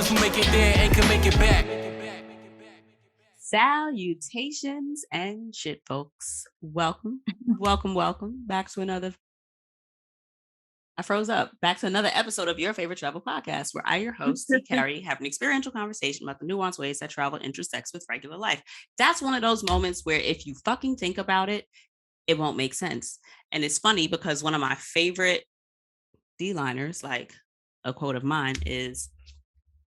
who make it there and can make it back. Salutations and shit, folks. Welcome back to another. I froze up. Back to another episode of your favorite travel podcast, where I, your host, C. Carrie, have an experiential conversation about the nuanced ways that travel intersects with regular life. That's one of those moments where if you fucking think about it, it won't make sense. And it's funny because one of my favorite D-liners, like a quote of mine, is,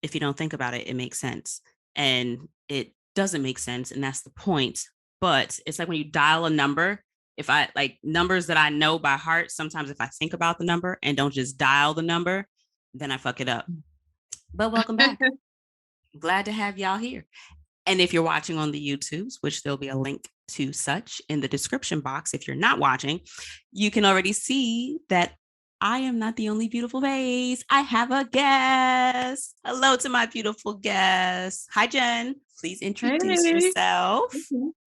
if you don't think about it, it makes sense. And it doesn't make sense. And that's the point. But it's like when you dial a number, if I like numbers that I know by heart, sometimes if I think about the number and don't just dial the number, then I fuck it up. But welcome back. Glad to have y'all here. And if you're watching on the YouTubes, which there'll be a link to such in the description box, if you're not watching, you can already see that I am not the only beautiful face. I have a guest. Hello to my beautiful guest. Hi, Jen. Please introduce yourself.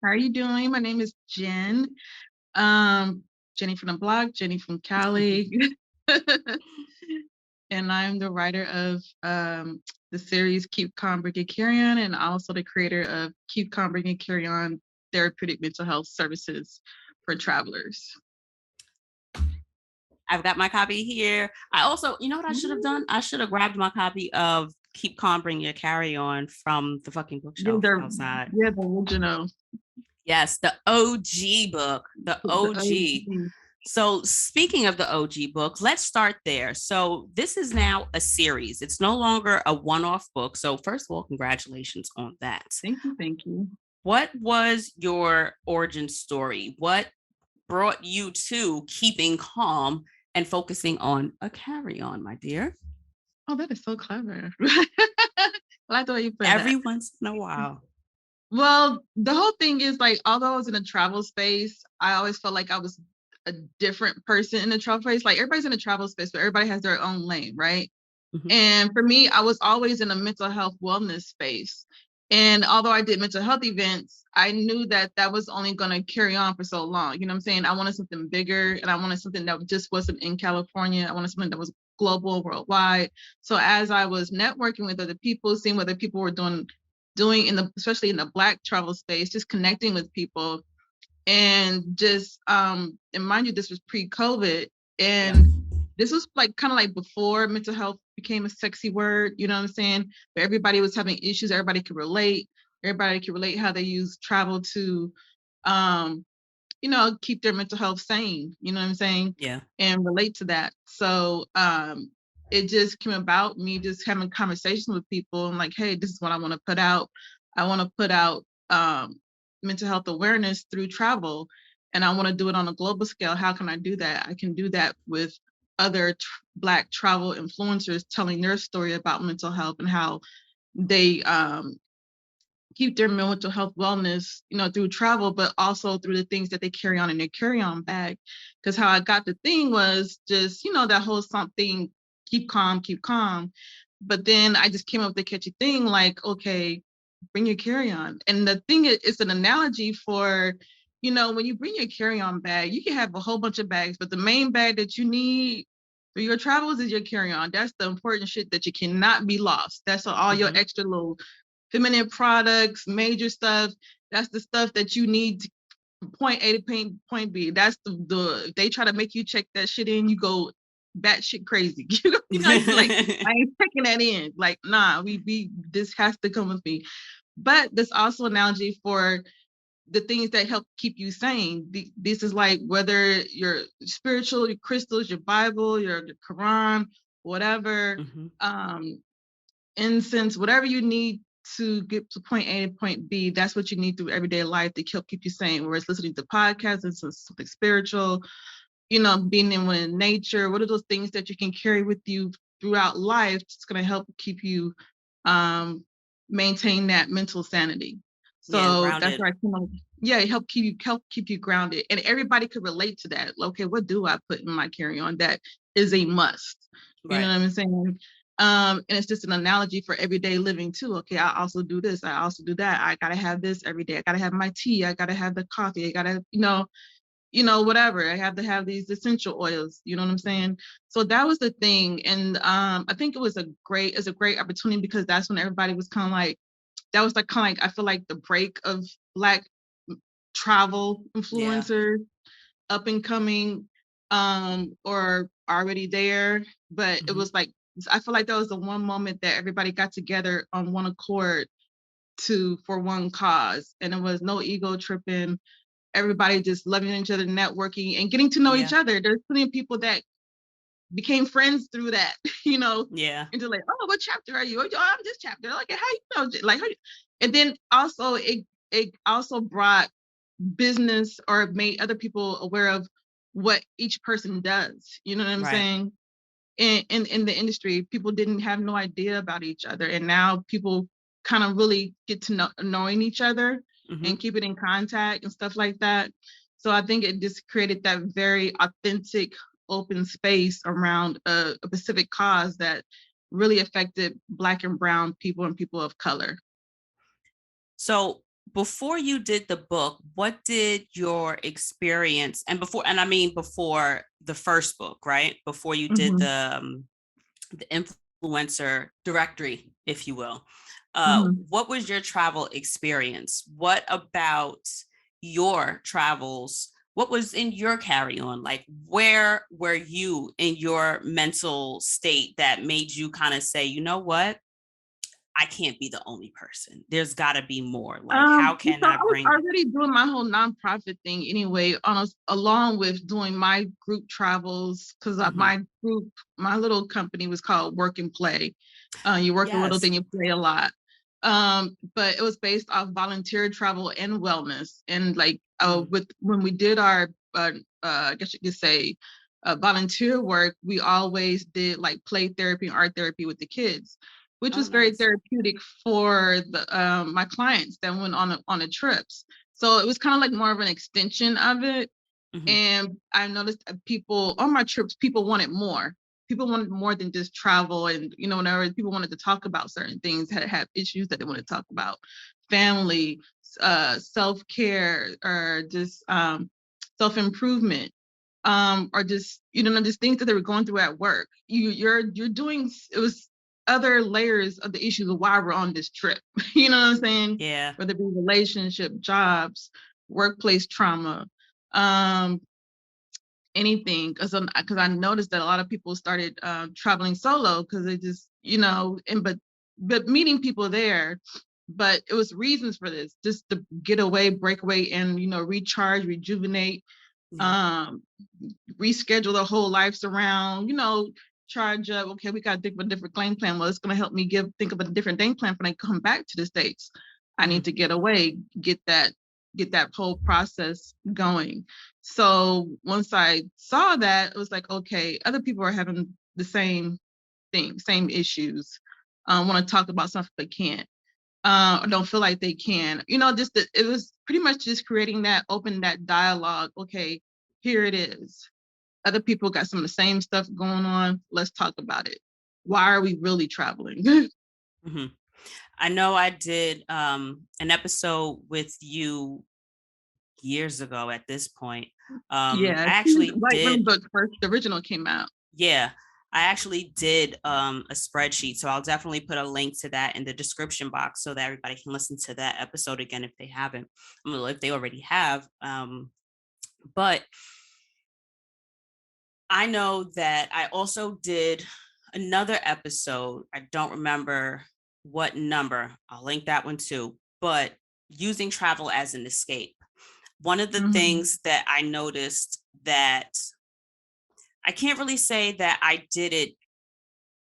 How are you doing? My name is Jen. Jenny from the blog, Jenny from Cali. And I'm the writer of the series Keep Calm, Bring It, Carry On, and also the creator of Keep Calm, Bring It, Carry On therapeutic mental health services for travelers. I've got my copy here. I also, you know what I should have done? I should have grabbed my copy of Keep Calm, Bring Your Carry On from the fucking bookshelf outside. Yeah, the original. Yes, the OG book, the OG. So speaking of the OG book, let's start there. So this is now a series. It's no longer a one-off book. So first of all, congratulations on that. Thank you. What was your origin story? What brought you to keeping calm and focusing on a carry-on, my dear? Oh, that is so clever. I like the way you put Every that. once in a while. Well, the whole thing is like, although I was in a travel space, I always felt like I was a different person in the travel space. Like everybody's in a travel space, but everybody has their own lane, right? Mm-hmm. And for me, I was always in a mental health wellness space. And although I did mental health events, I knew that that was only going to carry on for so long. You know what I'm saying? I wanted something bigger, and I wanted something that just wasn't in California. I wanted something that was global, worldwide. So as I was networking with other people, seeing what other people were doing especially in the Black travel space, just connecting with people, and just and mind you, this was pre-COVID, and this was like kind of like before mental health became a sexy word, you know what I'm saying? But everybody was having issues. Everybody could relate how they use travel to keep their mental health sane, you know what I'm saying? Yeah. And relate to that. So it just came about me just having conversations with people and like, hey, this is what I want to put out. I want to put out mental health awareness through travel, and I want to do it on a global scale. How can I do that? I can do that with other Black travel influencers telling their story about mental health and how they keep their mental health wellness, through travel, but also through the things that they carry on in their carry-on bag. Because how I got the thing was just, that whole something, keep calm. But then I just came up with the catchy thing like, okay, bring your carry-on. And the thing is, it's an analogy for, when you bring your carry-on bag, you can have a whole bunch of bags, but the main bag that you need for your travels is your carry-on. That's the important shit that you cannot be lost. That's all your extra little feminine products, major stuff. That's the stuff that you need to point A to point B. That's the if they try to make you check that shit in, you go batshit crazy. Like I ain't checking that in. Like, nah, we this has to come with me. But there's also an analogy for the things that help keep you sane. This is like whether your spiritual, your crystals, your Bible, your Quran, whatever, incense, whatever you need to get to point A to point B, that's what you need through everyday life to help keep you sane. Whereas listening to podcasts and something spiritual, being in nature, what are those things that you can carry with you throughout life? It's going to help keep you maintain that mental sanity. So that's where I came up. Yeah, help keep you grounded, and everybody could relate to that. Okay, what do I put in my carry-on that is a must? You know what I'm saying? And it's just an analogy for everyday living too. Okay, I also do this, I also do that. I gotta have this every day. I gotta have my tea. I gotta have the coffee. I gotta, whatever. I have to have these essential oils. You know what I'm saying? So that was the thing. And I think it was a great opportunity, because that's when everybody was kind of like, that was like kind of like, I feel like the break of Black travel influencers, up and coming, or already there. But it was like, I feel like that was the one moment that everybody got together on one accord for one cause. And it was no ego tripping. Everybody just loving each other, networking, and getting to know each other. There's plenty of people that became friends through that, Yeah. And they're like, oh, what chapter are you? Oh, I'm this chapter. Like, how you know? Like, how you? And then also it also brought business, or made other people aware of what each person does. You know what I'm saying? In the industry, people didn't have no idea about each other, and now people kind of really get to knowing each other and keep it in contact and stuff like that. So I think it just created that very authentic, open space around a specific cause that really affected Black and brown people and people of color. So before you did the book, what did your experience, and I mean before the first book, right? Before you did the influencer directory, if you will, what was your travel experience? What about your travels? What was in your carry-on? Like, where were you in your mental state that made you kind of say, you know what? I can't be the only person. There's got to be more. Like, how can I was bring? already doing my whole nonprofit thing anyway, along with doing my group travels, because my little company was called Work and Play. You work a little, then you play a lot. But it was based off volunteer travel and wellness. And like when we did our, I guess you could say, volunteer work, we always did like play therapy and art therapy with the kids, which was very therapeutic for the my clients that went on the trips. So it was kind of like more of an extension of it. And I noticed that people on my trips, people wanted more. People wanted more than just travel, and whenever people wanted to talk about certain things, had issues that they wanted to talk about, family, self-care, or just self-improvement, or just just things that they were going through at work. You're doing, it was other layers of the issues of why we're on this trip. You know what I'm saying? Yeah. Whether it be relationship, jobs, workplace trauma, anything. Because I noticed that a lot of people started traveling solo because they just, but meeting people there. But it was reasons for this, just to get away, break away, and recharge, rejuvenate, reschedule their whole lives around, charge up. Okay, we got to think of a different game plan. Well, it's going to help me think of a different game plan when I come back to the States. I need to get away, get that whole process going. So once I saw that, it was like, okay, other people are having the same thing, same issues. Want to talk about something but can't. Or don't feel like they can. It was pretty much just creating that dialogue. Okay, here it is. Other people got some of the same stuff going on. Let's talk about it. Why are we really traveling? I know I did an episode with you years ago at this point. I actually right when did. the book the original came out. Yeah, I actually did a spreadsheet. So I'll definitely put a link to that in the description box so that everybody can listen to that episode again if they haven't. If they already have. But I know that I also did another episode. I don't remember what number. I'll link that one too. But using travel as an escape. One of the things that I noticed that I can't really say that I did it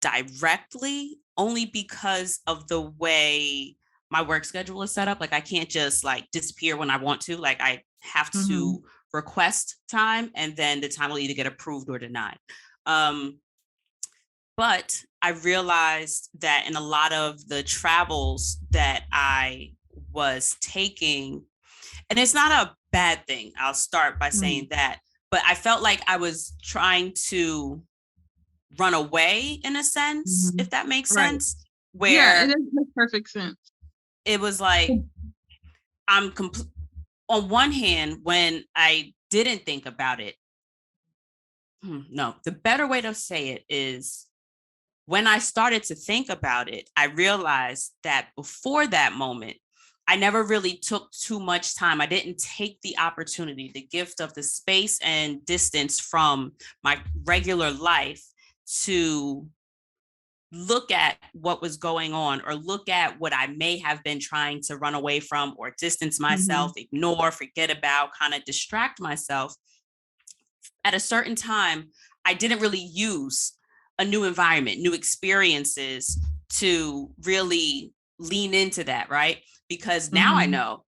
directly, only because of the way my work schedule is set up. Like, I can't just like disappear when I want to. Like, I have to request time, and then the time will either get approved or denied. But I realized that in a lot of the travels that I was taking, and it's not a bad thing, I'll start by saying that, but I felt like I was trying to run away in a sense, if that makes sense. Where it makes perfect sense. It was like, on one hand, when I didn't think about it. No, the better way to say it is, when I started to think about it, I realized that before that moment, I never really took too much time. I didn't take the opportunity, the gift of the space and distance from my regular life to look at what was going on, or look at what I may have been trying to run away from or distance myself, ignore, forget about, kind of distract myself. At a certain time, I didn't really use a new environment, new experiences to really lean into that, right? Because now I know,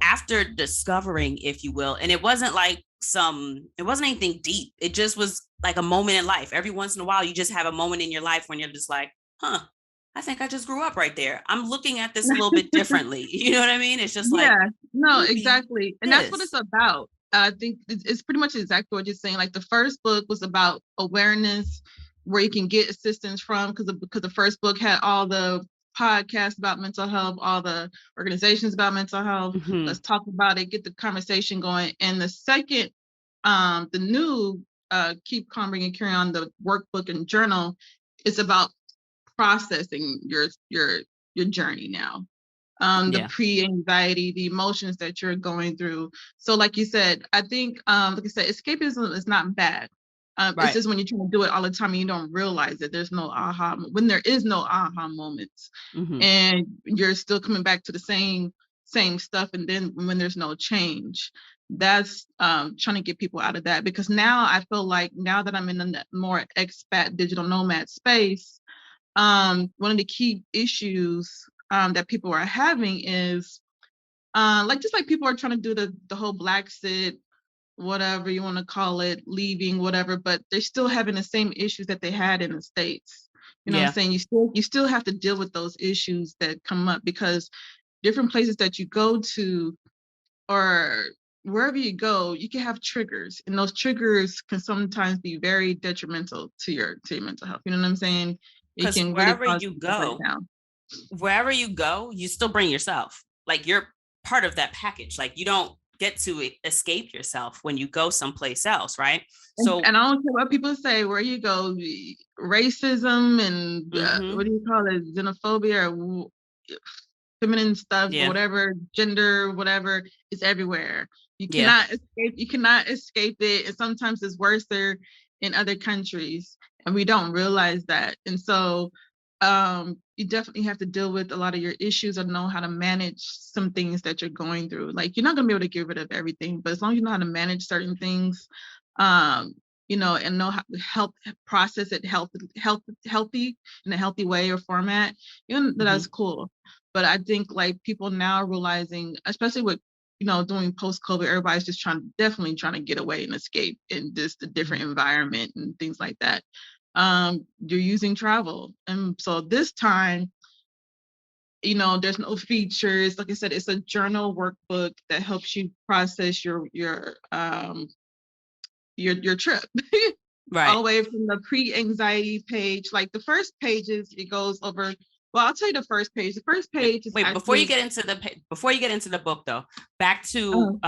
after discovering, if you will, and it wasn't anything deep. It just was like a moment in life. Every once in a while, you just have a moment in your life when you're just like, I think I just grew up right there. I'm looking at this a little bit differently. You know what I mean? It's just like, no, exactly. And that's what it's about. I think it's pretty much exactly what you're saying. Like, the first book was about awareness, where you can get assistance from, because the first book had all the podcasts about mental health, all the organizations about mental health. Let's talk about it, get the conversation going. And the second, the new Keep Calm, Bring and Carry On, the workbook and journal, is about processing your journey now. The pre-anxiety, the emotions that you're going through. So like you said, I think, like I said, escapism is not bad. It's just when you're trying to do it all the time and you don't realize that there's no when there is no aha moments, and you're still coming back to the same stuff. And then when there's no change, that's trying to get people out of that. Because now I feel like, now that I'm in the more expat digital nomad space, one of the key issues that people are having is just like people are trying to do the whole Black sit, whatever you want to call it, leaving, whatever, but they're still having the same issues that they had in the States. You know what I'm saying? You still have to deal with those issues that come up, because different places that you go to, or wherever you go, you can have triggers, and those triggers can sometimes be very detrimental to your mental health. You know what I'm saying? It can wherever really you go, you still bring yourself. Like, you're part of that package. Like, you don't get to escape yourself when you go someplace else, right? So, and I don't care what people say, where you go, racism and what do you call it, xenophobia, or feminine stuff, whatever, gender, whatever, is everywhere. You cannot escape it. And sometimes it's worse there in other countries, and we don't realize that. And so you definitely have to deal with a lot of your issues, and know how to manage some things that you're going through. Like, you're not going to be able to get rid of everything, but as long as you know how to manage certain things, and know how to help process it healthy in a healthy way or format, that's cool. But I think, like, people now are realizing, especially with doing post-COVID, everybody's just definitely trying to get away and escape in just a different environment and things like that. You're using travel, and so this time, there's no features. Like I said, it's a journal workbook that helps you process your trip. Right. All the way from the pre-anxiety page. Like, the first pages, it goes over. Well, I'll tell you the first page. The first page is before you get into the book, though, back to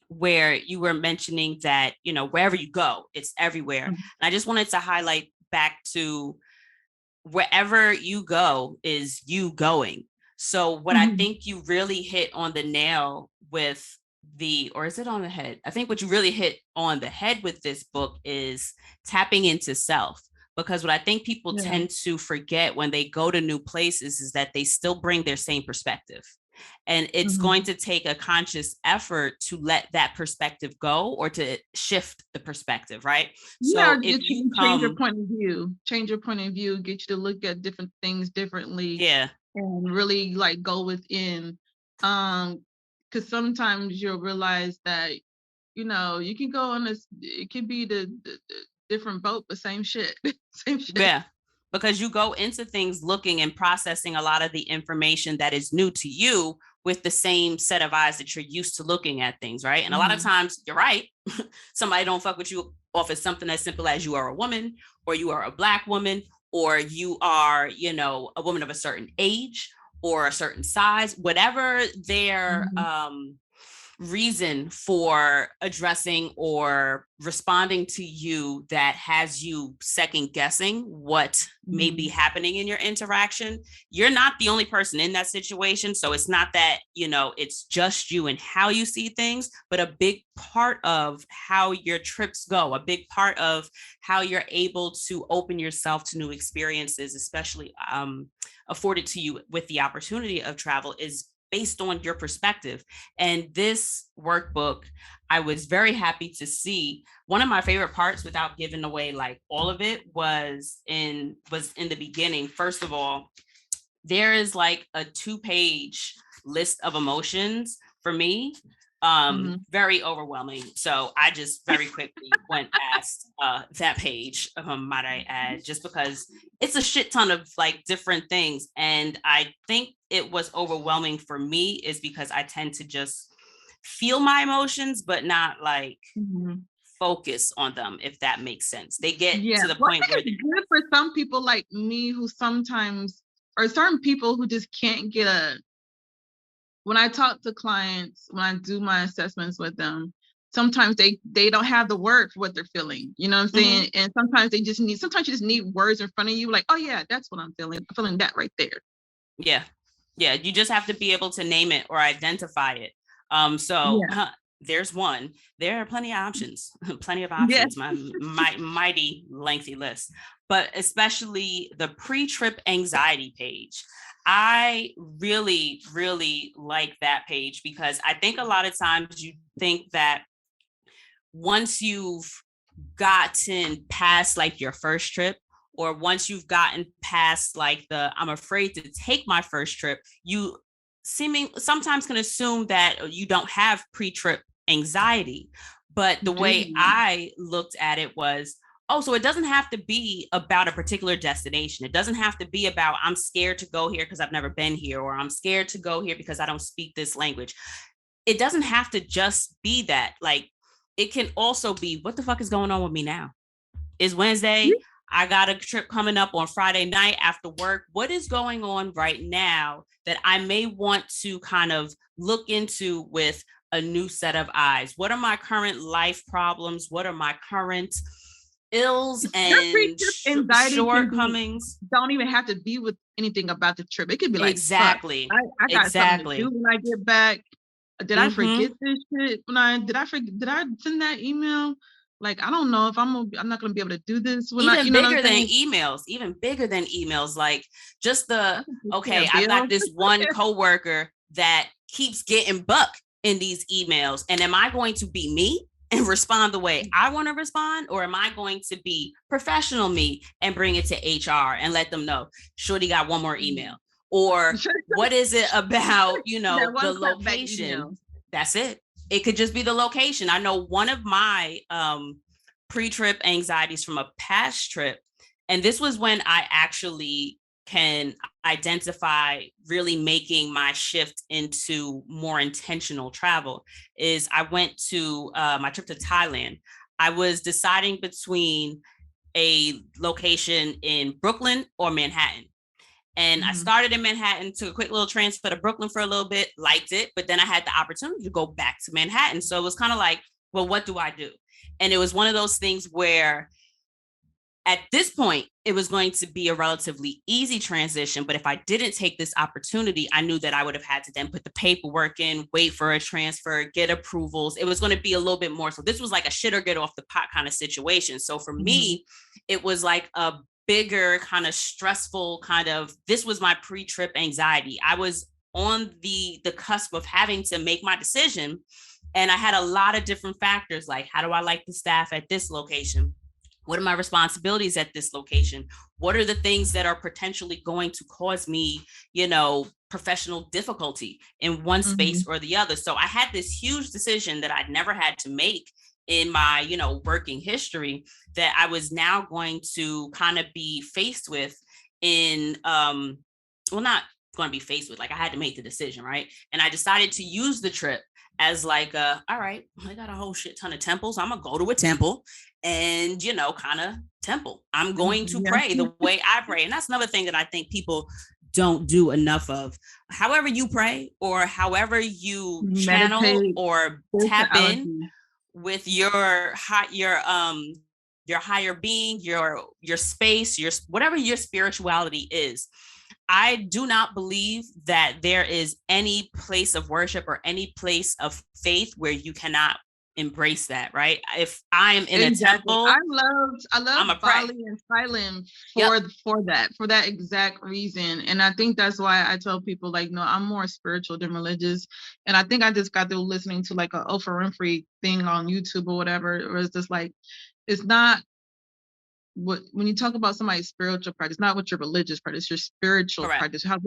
where you were mentioning that, wherever you go, it's everywhere. And I just wanted to highlight back to, wherever you go is you going. So what I think you really hit on the nail with or is it on the head? I think what you really hit on the head with this book is tapping into self. Because what I think people tend to forget when they go to new places is that they still bring their same perspective. And it's going to take a conscious effort to let that perspective go, or to shift the perspective, right? So if you change your point of view, get you to look at different things differently. And really, like, go within. Because sometimes you'll realize that, you can go on this, it could be the different boat, but same shit. Same shit. Yeah. Because you go into things looking and processing a lot of the information that is new to you with the same set of eyes that you're used to looking at things, right? And a lot of times, you're right, somebody don't fuck with you off as something as simple as you are a woman, or you are a Black woman, or you are, a woman of a certain age or a certain size, whatever their reason for addressing or responding to you that has you second guessing what may be happening in your interaction, you're not the only person in that situation. So it's not that, it's just you and how you see things, but a big part of how your trips go, a big part of how you're able to open yourself to new experiences, especially afforded to you with the opportunity of travel, is based on your perspective. And this workbook, I was very happy to see. One of my favorite parts, without giving away like all of it, was in the beginning. First of all, there is like a 2-page list of emotions for me. Very overwhelming. So I just very quickly went past that page, might I add, just because it's a shit ton of like different things. And I think it was overwhelming for me is because I tend to just feel my emotions, but not like focus on them, if that makes sense. They get to the point where it's good for some people like me who sometimes, or certain people who just can't get when I talk to clients, when I do my assessments with them, sometimes they don't have the word for what they're feeling. You know what I'm saying? And sometimes you just need words in front of you, like, oh yeah, that's what I'm feeling. I'm feeling that right there. Yeah. You just have to be able to name it or identify it. There's one. There are plenty of options. My mighty lengthy list, but especially the pre-trip anxiety page. I really, really like that page because I think a lot of times you think that once you've gotten past like your first trip, or once you've gotten past like I'm afraid to take my first trip, you sometimes can assume that you don't have pre-trip anxiety. But the way I looked at it was, so it doesn't have to be about a particular destination. It doesn't have to be about, I'm scared to go here because I've never been here, or I'm scared to go here because I don't speak this language. It doesn't have to just be that. Like, it can also be, what the fuck is going on with me now? It's Wednesday. I got a trip coming up on Friday night after work. What is going on right now that I may want to kind of look into with a new set of eyes? What are my current life problems? What are my current ills and shortcomings? Don't even have to be with anything about the trip. It could be like, exactly. I got something to do when I get back. Did I forget this shit? Did I send that email? Like, I don't know if I'm not going to be able to do this. Even bigger than emails, like just I've got this one coworker that keeps getting buck in these emails. And am I going to be me and respond the way I want to respond? Or am I going to be professional me and bring it to HR and let them know, Shorty got one more email? Or what is it about, the location? That's it. It could just be the location. I know one of my pre-trip anxieties from a past trip, and this was when I actually can identify really making my shift into more intentional travel, is I went to my trip to Thailand. I was deciding between a location in Brooklyn or Manhattan. And I started in Manhattan, took a quick little transfer to Brooklyn for a little bit, liked it, but then I had the opportunity to go back to Manhattan. So it was kind of like, well, what do I do? And it was one of those things where at this point, it was going to be a relatively easy transition. But if I didn't take this opportunity, I knew that I would have had to then put the paperwork in, wait for a transfer, get approvals. It was going to be a little bit more. So this was like a shit or get off the pot kind of situation. So for me, it was like a bigger kind of stressful this was my pre-trip anxiety. I was on the cusp of having to make my decision. And I had a lot of different factors, like, how do I like the staff at this location? What are my responsibilities at this location? What are the things that are potentially going to cause me, professional difficulty in one space or the other? So I had this huge decision that I'd never had to make in my, working history, that I was now going to kind of be faced with in, not going to be faced with, like, I had to make the decision, right? And I decided to use the trip as like, all right, I got a whole shit ton of temples. I'm going to go to a temple and, kind of temple. I'm going to pray the way I pray. And that's another thing that I think people don't do enough of. However you pray or however you channel Meditate, or tap in spirituality. with your higher being, your space, your whatever your spirituality is. I do not believe that there is any place of worship or any place of faith where you cannot embrace that, right? If I am in a temple, I loved I'ma pray. Bali and Thailand Yep. for that exact reason. And I think that's why I tell people, like, no, I'm more spiritual than religious. And I think I just got through listening to like a Oprah Winfrey thing on YouTube or whatever. It was just like, it's not when you talk about somebody's spiritual practice, not what your religious practice, your spiritual Correct. practice. How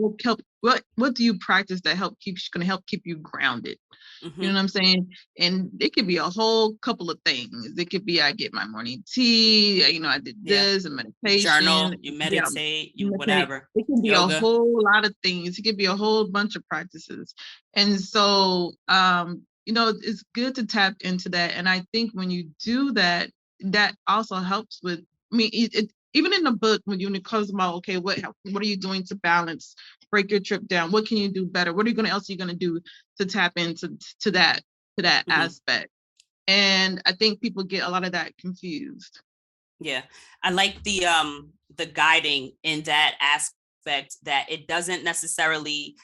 what do you practice that gonna help keep you grounded? Mm-hmm. You know what I'm saying? And it could be a whole couple of things. It could be I get my morning tea, you know, I did this and meditation. Journal, you meditate, you whatever. It can be yoga. a whole lot of things. It could be a whole bunch of practices. And so you know, it's good to tap into that. And I think when you do that, that also helps with, I mean, even in the book, when it comes about, okay, what are you doing to balance, break your trip down? What can you do better? What else are you going to do to tap into that Mm-hmm. aspect? And I think people get a lot of that confused. Yeah, I like the guiding in that aspect, that it doesn't necessarily,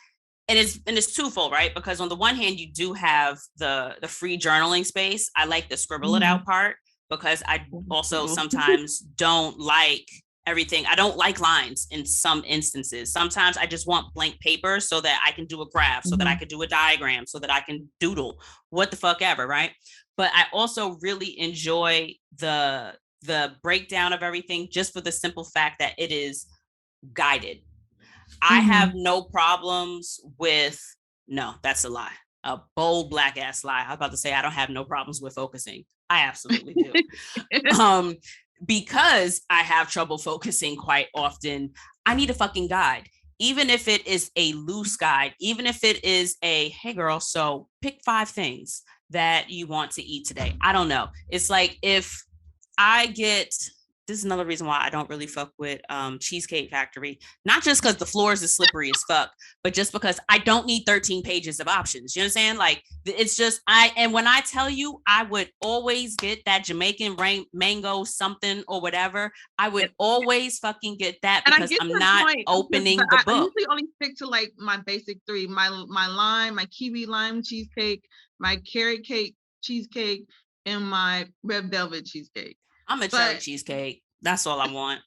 and it's twofold, right? Because on the one hand, you do have the free journaling space. I like the scribble it out part, because I also sometimes don't like everything. I don't like lines in some instances. Sometimes I just want blank paper so that I can do a graph, so that I can do a diagram, so that I can doodle, what the fuck ever, right? But I also really enjoy the breakdown of everything, just for the simple fact that it is guided. I have no problems with, no, that's a lie. A bold black ass lie. I was about to say I don't have no problems with focusing. I absolutely do. Because I have trouble focusing quite often, I need a fucking guide. Even if it is a loose guide, even if it is a, hey girl, so pick 5 things that you want to eat today. I don't know. It's like, if I get, this is another reason why I don't really fuck with Cheesecake Factory. Not just because the floors is slippery as fuck, but just because I don't need 13 pages of options. You know what I'm saying? Like, it's just, and when I tell you, I would always get that Jamaican mango something or whatever. I would always fucking get that, because I'm not opening the book. I usually only stick to like my basic 3, my lime, my kiwi lime cheesecake, my carrot cake cheesecake, and my red velvet cheesecake. I'm a cherry cheesecake. That's all I want.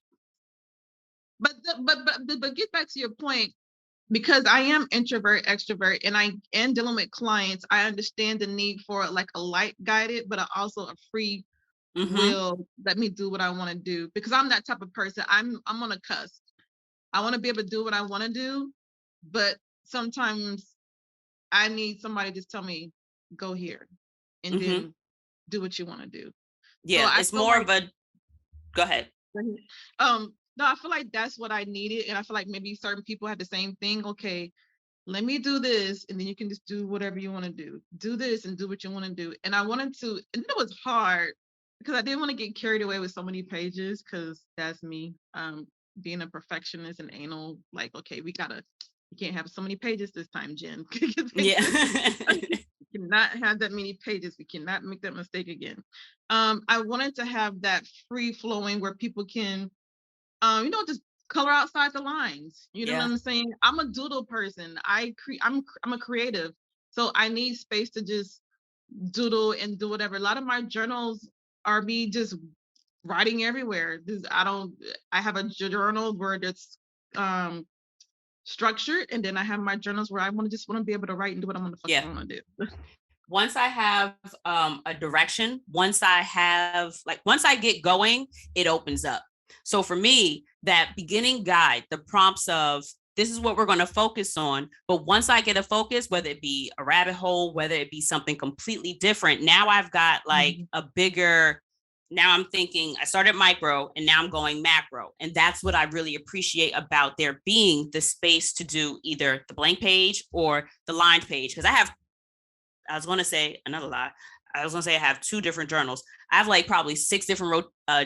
But get back to your point, because I am introvert, extrovert, and dealing with clients, I understand the need for like a light guided, but also a free will. Let me do what I want to do, because I'm that type of person. I'm on a cusp. I want to be able to do what I want to do, but sometimes I need somebody to just tell me, go here, and then do what you want to do. Yeah, so it's more of a, go ahead. No, I feel like that's what I needed. And I feel like maybe certain people have the same thing. Okay, let me do this, and then you can just do whatever you want to do. Do this and do what you want to do. And I wanted to, and it was hard because I didn't want to get carried away with so many pages, because that's me, being a perfectionist and anal, like, okay, we can't have so many pages this time, Jen. Yeah. We cannot have that many pages. We cannot make that mistake again. I wanted to have that free flowing where people can, you know, just color outside the lines. You know what I'm saying? I'm a doodle person. I'm a creative, so I need space to just doodle and do whatever. A lot of my journals are me just writing everywhere. I have a journal where it's structured, and then I have my journals where I want to be able to write and do what I want to do. Once I have a direction, once I get going, it opens up. So for me, that beginning guide, the prompts of, this is what we're going to focus on. But once I get a focus, whether it be a rabbit hole, whether it be something completely different, now I've got like a bigger, now I'm thinking, I started micro and now I'm going macro. And that's what I really appreciate about there being the space to do either the blank page or the lined page. Because I was going to say another lie. I was gonna say I have 2 different journals. I have like probably 6 different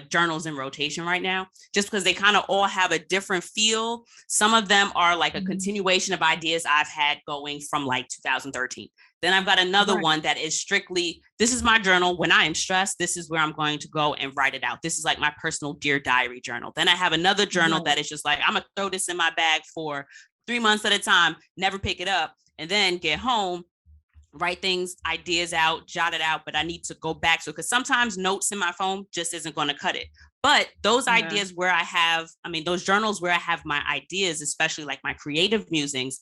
journals in rotation right now, just because they kind of all have a different feel. Some of them are like a continuation of ideas I've had going from like 2013. Then I've got another one that is strictly, this is my journal. When I am stressed, this is where I'm going to go and write it out. This is like my personal Dear Diary journal. Then I have another journal that is just like, I'm gonna throw this in my bag for 3 months at a time, never pick it up, and then get home, write things, ideas out, jot it out, but I need to go back to it because sometimes notes in my phone just isn't going to cut it. But those ideas where those journals where I have my ideas, especially like my creative musings,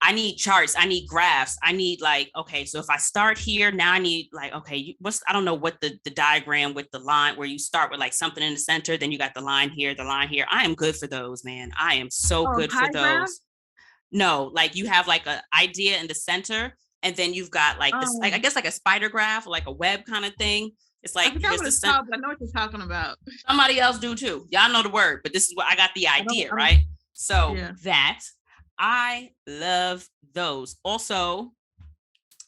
I need charts, I need graphs, I need like, okay, so if I start here, now I need like, okay, I don't know what the diagram with the line where you start with like something in the center, then you got the line here, the line here. I am good for those, man. I am so good for those. Graph? No, like you have like an idea in the center, and then you've got like this, like, I guess like a spider graph, like a web kind of thing. It's like, here's the center. I know what you're talking about. Somebody else do too. Y'all know the word, but this is what I got the idea, right? So that I love those. Also,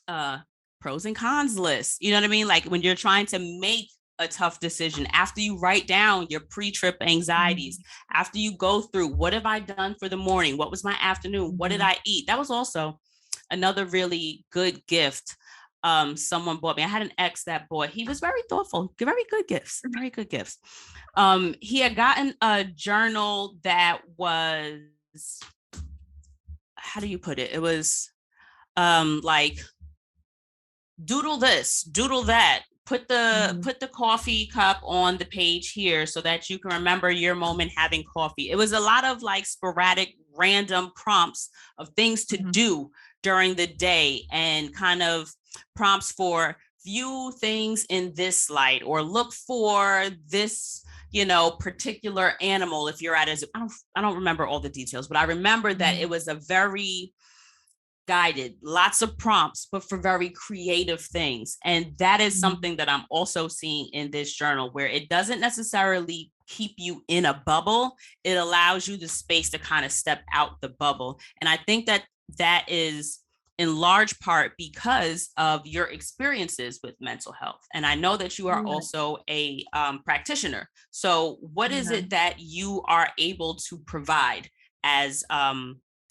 pros and cons lists. You know what I mean? Like when you're trying to make a tough decision, after you write down your pre-trip anxieties, after you go through, what have I done for the morning? What was my afternoon? What did I eat? That was also another really good gift. Someone bought me. I had an ex that bought, he was very thoughtful, very good gifts. He had gotten a journal that was, how do you put it? It was like doodle this, doodle that, put the coffee cup on the page here so that you can remember your moment having coffee. It was a lot of like sporadic random prompts of things to do during the day, and kind of prompts for view things in this light, or look for this, particular animal if you're at a zoo. I don't remember all the details, but I remember that it was a very guided, lots of prompts, but for very creative things. And that is something that I'm also seeing in this journal, where it doesn't necessarily keep you in a bubble. It allows you the space to kind of step out the bubble. And I think that is in large part because of your experiences with mental health. And I know that you are also a practitioner. So what is it that you are able to provide as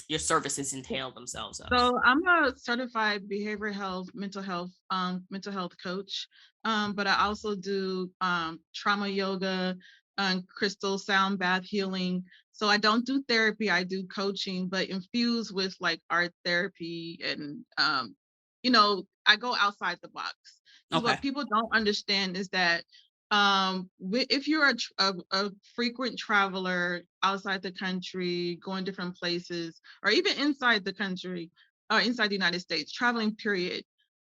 your services entail themselves of? So I'm a certified behavioral health, mental health coach. But I also do trauma yoga, crystal sound bath healing. So I don't do therapy, I do coaching, but infused with like art therapy. And, I go outside the box. What people don't understand is that if you're a frequent traveler outside the country, going different places, or even inside the country or inside the United States, traveling period,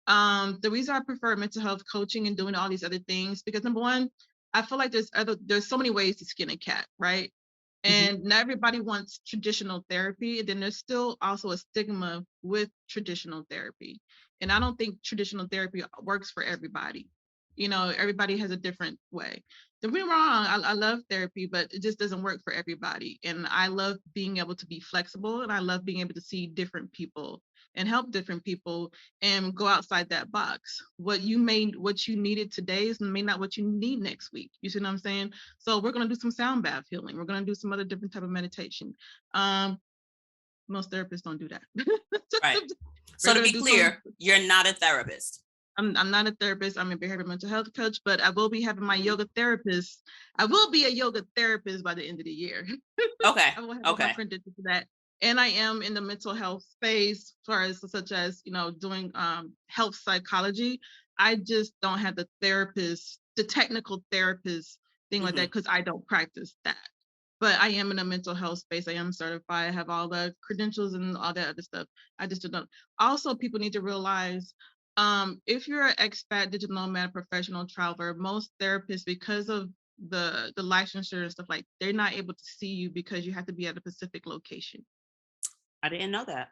the reason I prefer mental health coaching and doing all these other things, because number one, I feel like there's so many ways to skin a cat, right? And not everybody wants traditional therapy. And then there's still also a stigma with traditional therapy. And I don't think traditional therapy works for everybody. Everybody has a different way. Don't be wrong, I love therapy, but it just doesn't work for everybody. And I love being able to be flexible, and I love being able to see different people and help different people and go outside that box. What you needed today is may not what you need next week. You see what I'm saying? So we're going to do some sound bath healing. We're going to do some other different type of meditation. Most therapists don't do that. Right. So to be clear, you're not a therapist. I'm not a therapist. I'm a behavioral mental health coach, but I will be having my yoga therapist. I will be a yoga therapist by the end of the year. Okay. I will have my credentials for that. And I am in the mental health space, such as doing health psychology. I just don't have the technical therapist thing like that, because I don't practice that. But I am in a mental health space. I am certified. I have all the credentials and all that other stuff. I just don't. Also, people need to realize, if you're an expat, digital nomad, professional traveler, most therapists, because of the licensure and stuff, like, they're not able to see you because you have to be at a specific location. I didn't know that.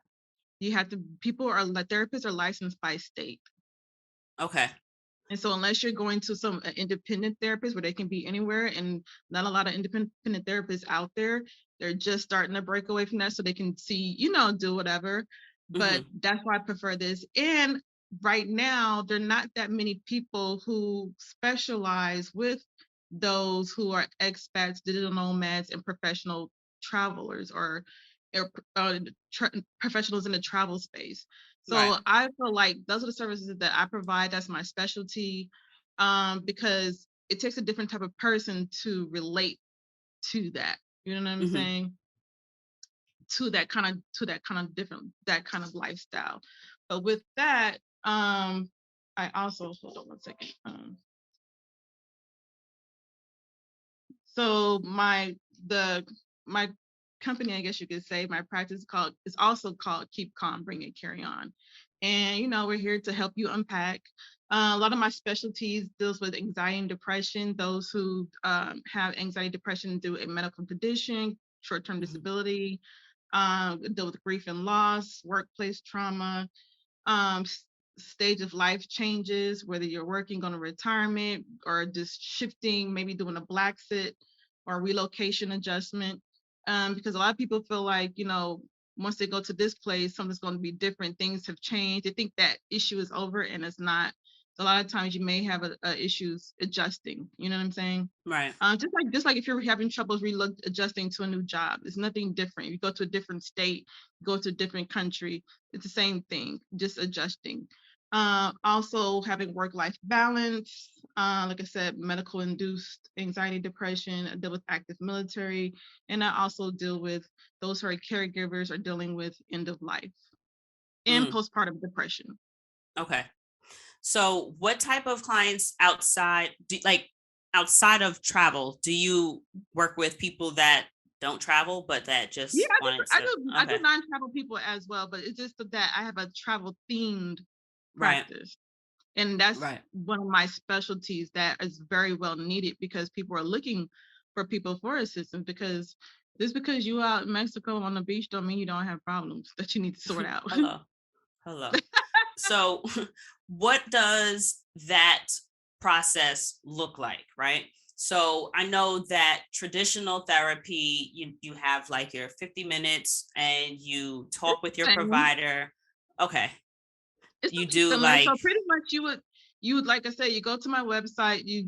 Therapists are licensed by state. Okay. And so unless you're going to some independent therapist where they can be anywhere, and not a lot of independent therapists out there, they're just starting to break away from that so they can see, do whatever. But that's why I prefer this. And right now, there are not that many people who specialize with those who are expats, digital nomads, and professional travelers, or uh, professionals in the travel space. Right. So I feel like those are the services that I provide. That's my specialty, because it takes a different type of person to relate to that. You know what I'm Mm-hmm. saying? That kind of lifestyle. But with that, I also, hold on one second. So my company, I guess you could say, my practice is also called Keep Calm, Bring It, Carry On. And we're here to help you unpack. A lot of my specialties deals with anxiety and depression. Those who have anxiety, depression due to a medical condition, short-term disability, deal with grief and loss, workplace trauma, um, stage of life changes, whether you're working on a retirement or just shifting, maybe doing a black sit or relocation adjustment. Because a lot of people feel like, once they go to this place, something's going to be different. Things have changed. They think that issue is over, and it's not. So a lot of times you may have issues adjusting. You know what I'm saying? Right. Just like if you're having troubles adjusting to a new job, it's nothing different. You go to a different state, go to a different country, it's the same thing, just adjusting. Also having work-life balance, like I said, medical induced anxiety, depression. I deal with active military, and I also deal with those who are caregivers or dealing with end of life and postpartum depression. Okay. So what type of clients outside of travel, do you work with people that don't travel, but that just wanted I to? do I do Okay. non-travel people as well, but it's just that I have a travel themed Right. practice. And that's Right. one of my specialties that is very well needed, because people are looking for people for assistance. Because just because you out in Mexico on the beach don't mean you don't have problems that you need to sort out. Hello. So what does that process look like, right? So I know that traditional therapy, you have like your 50 minutes and you talk with your Same. provider. Okay. It's You something do similar. So like, pretty much you would, like I said, you go to my website, you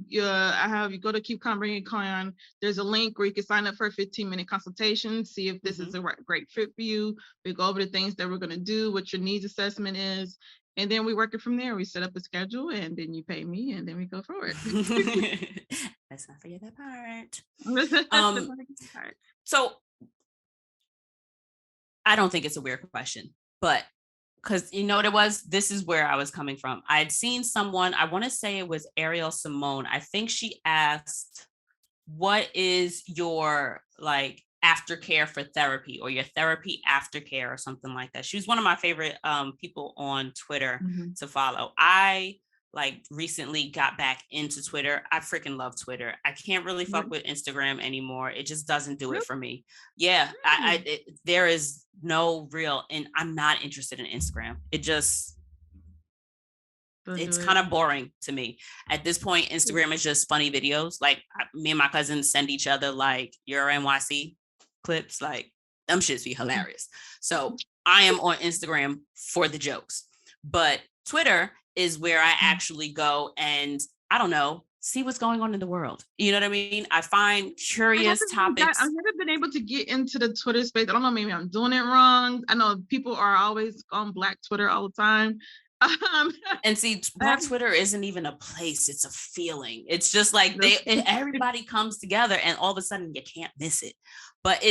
go to Keep Calm, Bring It, Carry On. There's a link where you can sign up for a 15-minute consultation, see if this is a great fit for you. We go over the things that we're going to do, what your needs assessment is, and then we work it from there. We set up a schedule, and then you pay me, and then we go forward. let's not forget that part. Um, So I don't think it's a weird question, but because you know what it was, this is where I was coming from. I'd seen someone, I want to say it was Ariel Simone. I think she asked, what is your like aftercare for therapy, or your therapy aftercare, or something like that. She was one of my favorite people on Twitter to follow. I like recently got back into Twitter. I freaking love Twitter. I can't really fuck with Instagram anymore. It just doesn't do it for me. Yeah, there is no real, and I'm not interested in Instagram. It's kind of boring to me at this point. Instagram is just funny videos. Like me and my cousins send each other like your NYC clips. Like them shits be hilarious. So I am on Instagram for the jokes, but Twitter is where I actually go and, I don't know, see what's going on in the world. You know what I mean? I find curious topics. I've never been able to get into the Twitter space. I don't know, maybe I'm doing it wrong. I know people are always on Black Twitter all the time. And see, Black Twitter isn't even a place, it's a feeling. It's just like everybody comes together and all of a sudden you can't miss it. But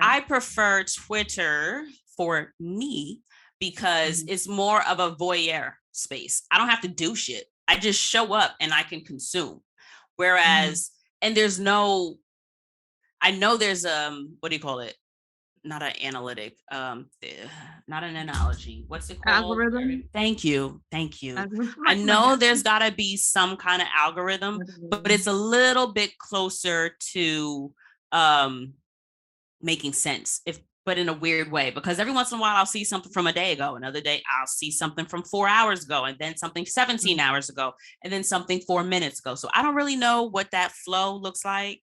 I prefer Twitter for me because it's more of a voyeur space. I don't have to do shit. I just show up and I can consume. Whereas, and there's no, I know there's what do you call it? Not an analytic, not an analogy. What's it called? Algorithm. Thank you. I know there's gotta be some kind of algorithm, but it's a little bit closer to making sense, if but in a weird way, because every once in a while I'll see something from a day ago. Another day I'll see something from 4 hours ago, and then something 17 hours ago, and then something 4 minutes ago. So I don't really know what that flow looks like.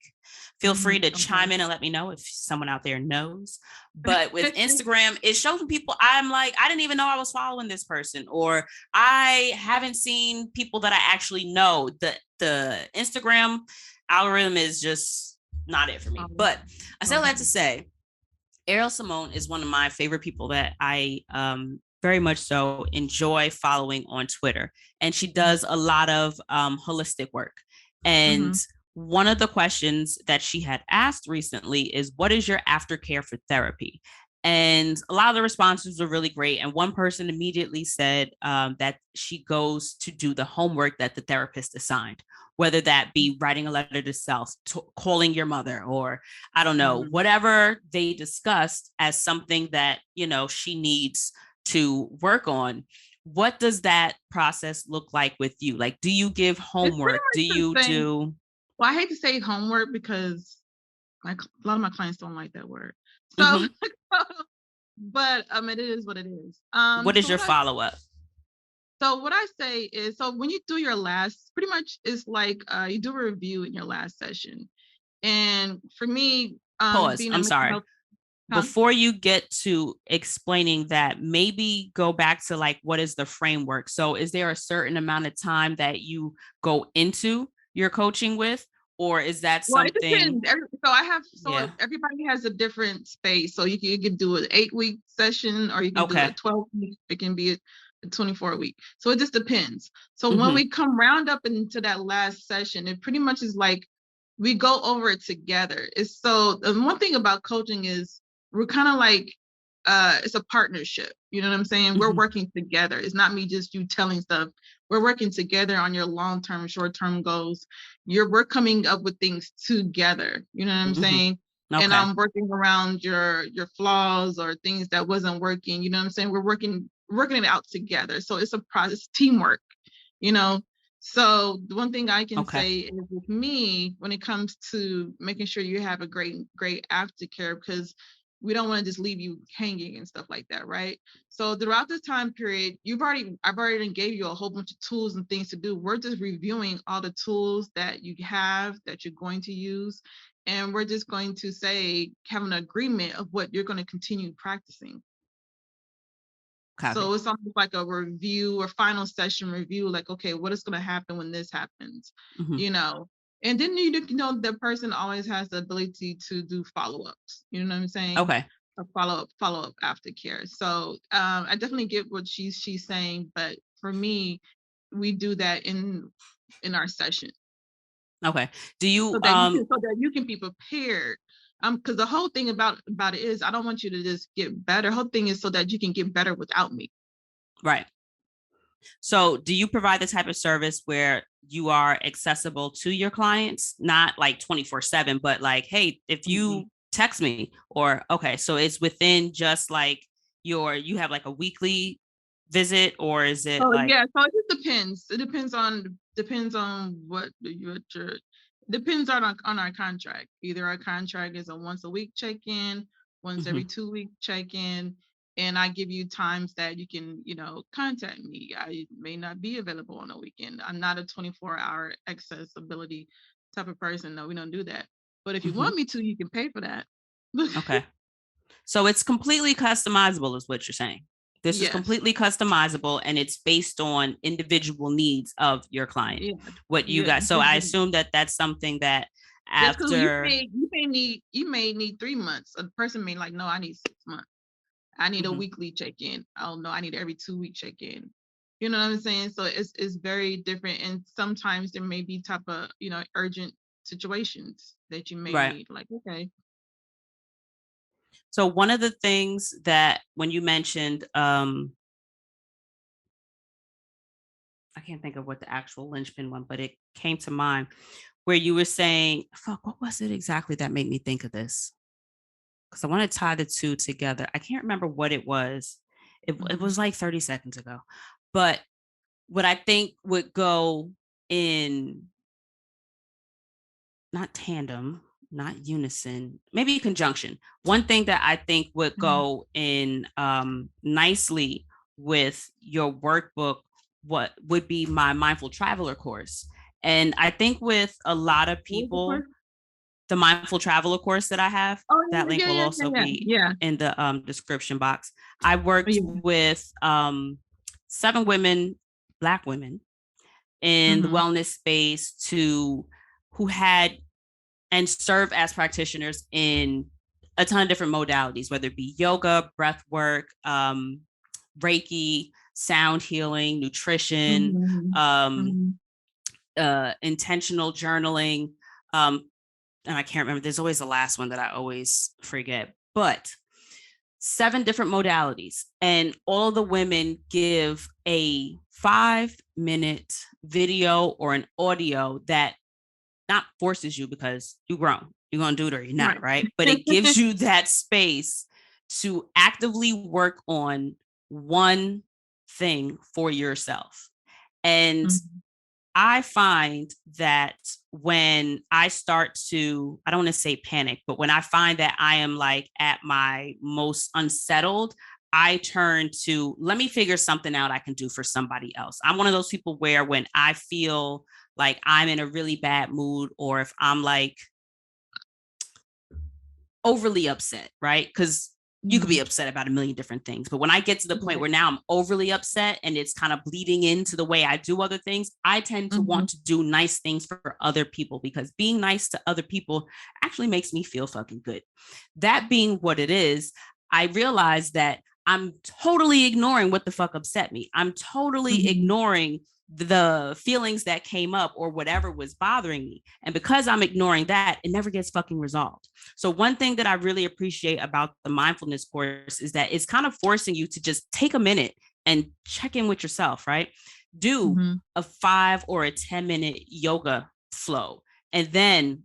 Feel free to chime in and let me know if someone out there knows. But with Instagram, it shows people I'm like, I didn't even know I was following this person, or I haven't seen people that I actually know. The Instagram algorithm is just not it for me. But I still have to say, Ariel Simone is one of my favorite people that I very much so enjoy following on Twitter. And she does a lot of holistic work. And one of the questions that she had asked recently is, what is your aftercare for therapy? And a lot of the responses were really great. And one person immediately said that she goes to do the homework that the therapist assigned, whether that be writing a letter to self, calling your mother, or I don't know, whatever they discussed as something that, you know, she needs to work on. What does that process look like with you? Like, do you give homework? Do you do? Well, I hate to say homework because a lot of my clients don't like that word. So, but it is what it is. What is your follow-up? So what I say is, so when you do your last, pretty much it's like you do a review in your last session. And for me, Pause. I'm sorry. Before you get to explaining that, maybe go back to like, what is the framework? So is there a certain amount of time that you go into your coaching with, or is that something? Well, it depends. Everybody has a different space. So you can do an 8-week session, or you can do a 12-week. It can be a 24-week. So it just depends. So when we come round up into that last session, it pretty much is like we go over it together. One thing about coaching is we're kind of like, it's a partnership. You know what I'm saying? We're working together. It's not me just you telling stuff. We're working together on your long-term, short-term goals. We're coming up with things together. You know what I'm saying? Okay. And I'm working around your flaws or things that wasn't working. You know what I'm saying? We're working it out together. So it's a process, teamwork, you know? So the one thing I can say is, with me, when it comes to making sure you have a great aftercare, because we don't want to just leave you hanging and stuff like that, right? So throughout this time period, I've already gave you a whole bunch of tools and things to do. We're just reviewing all the tools that you have, that you're going to use. And we're just going to have an agreement of what you're going to continue practicing. So it's almost like a review or final session review, like, okay, what is going to happen when this happens, you know? And then the person always has the ability to do follow-ups. You know what I'm saying? Okay. A follow-up aftercare. So I definitely get what she's saying, but for me, we do that in our session. Okay. Do you so that you can be prepared? Because the whole thing about it is, I don't want you to just get better. The whole thing is so that you can get better without me. Right. So do you provide the type of service where you are accessible to your clients, not like 24/7, but like, hey, if you text me, or, so it's within just like you have like a weekly visit, or is it like? Yeah, so it just depends. It depends on what depends on our contract. Either our contract is a once a week check-in, once every 2 week check-in, and I give you times that you can, contact me. I may not be available on a weekend. I'm not a 24-hour accessibility type of person. No, we don't do that. But if you want me to, you can pay for that. Okay. So it's completely customizable, is what you're saying. This is completely customizable, and it's based on individual needs of your client. What you got. So I assume that that's something that after you may need 3 months. A person may like, no, I need 6 months. I need a weekly check-in. Oh no, I need every 2-week check-in. You know what I'm saying? So it's very different. And sometimes there may be type of, urgent situations that you may need. Like, okay. So one of the things that when you mentioned, I can't think of what the actual linchpin one, but it came to mind where you were saying, what was it exactly that made me think of this? Because I want to tie the two together. I can't remember what it was. It was like 30 seconds ago. But what I think would go in, not tandem, not unison, maybe conjunction. One thing that I think would go in nicely with your workbook, what would be my mindful traveler course. And I think with a lot of people, the mindful traveler course that I have, that link will also be in the description box. I worked with 7 women, Black women, in the wellness space who had and serve as practitioners in a ton of different modalities, whether it be yoga, breath work, Reiki, sound healing, nutrition, intentional journaling. And I can't remember, there's always the last one that I always forget, but 7 different modalities. And all the women give a 5-minute video or an audio that not forces you, because you're grown, you're going to do it or you're not, right? But it gives you that space to actively work on one thing for yourself. And I find that when I start to, I don't want to say panic, but when I find that I am like at my most unsettled, I turn to, let me figure something out I can do for somebody else. I'm one of those people where when I feel like I'm in a really bad mood, or if I'm like overly upset, right? Because you could be upset about a million different things. But when I get to the point where now I'm overly upset and it's kind of bleeding into the way I do other things, I tend to want to do nice things for other people, because being nice to other people actually makes me feel fucking good. That being what it is, I realize that I'm totally ignoring what the fuck upset me. I'm totally ignoring the feelings that came up or whatever was bothering me. And because I'm ignoring that, it never gets fucking resolved. So one thing that I really appreciate about the mindfulness course is that it's kind of forcing you to just take a minute and check in with yourself, right? Do a 5 or a 10-minute yoga flow, and then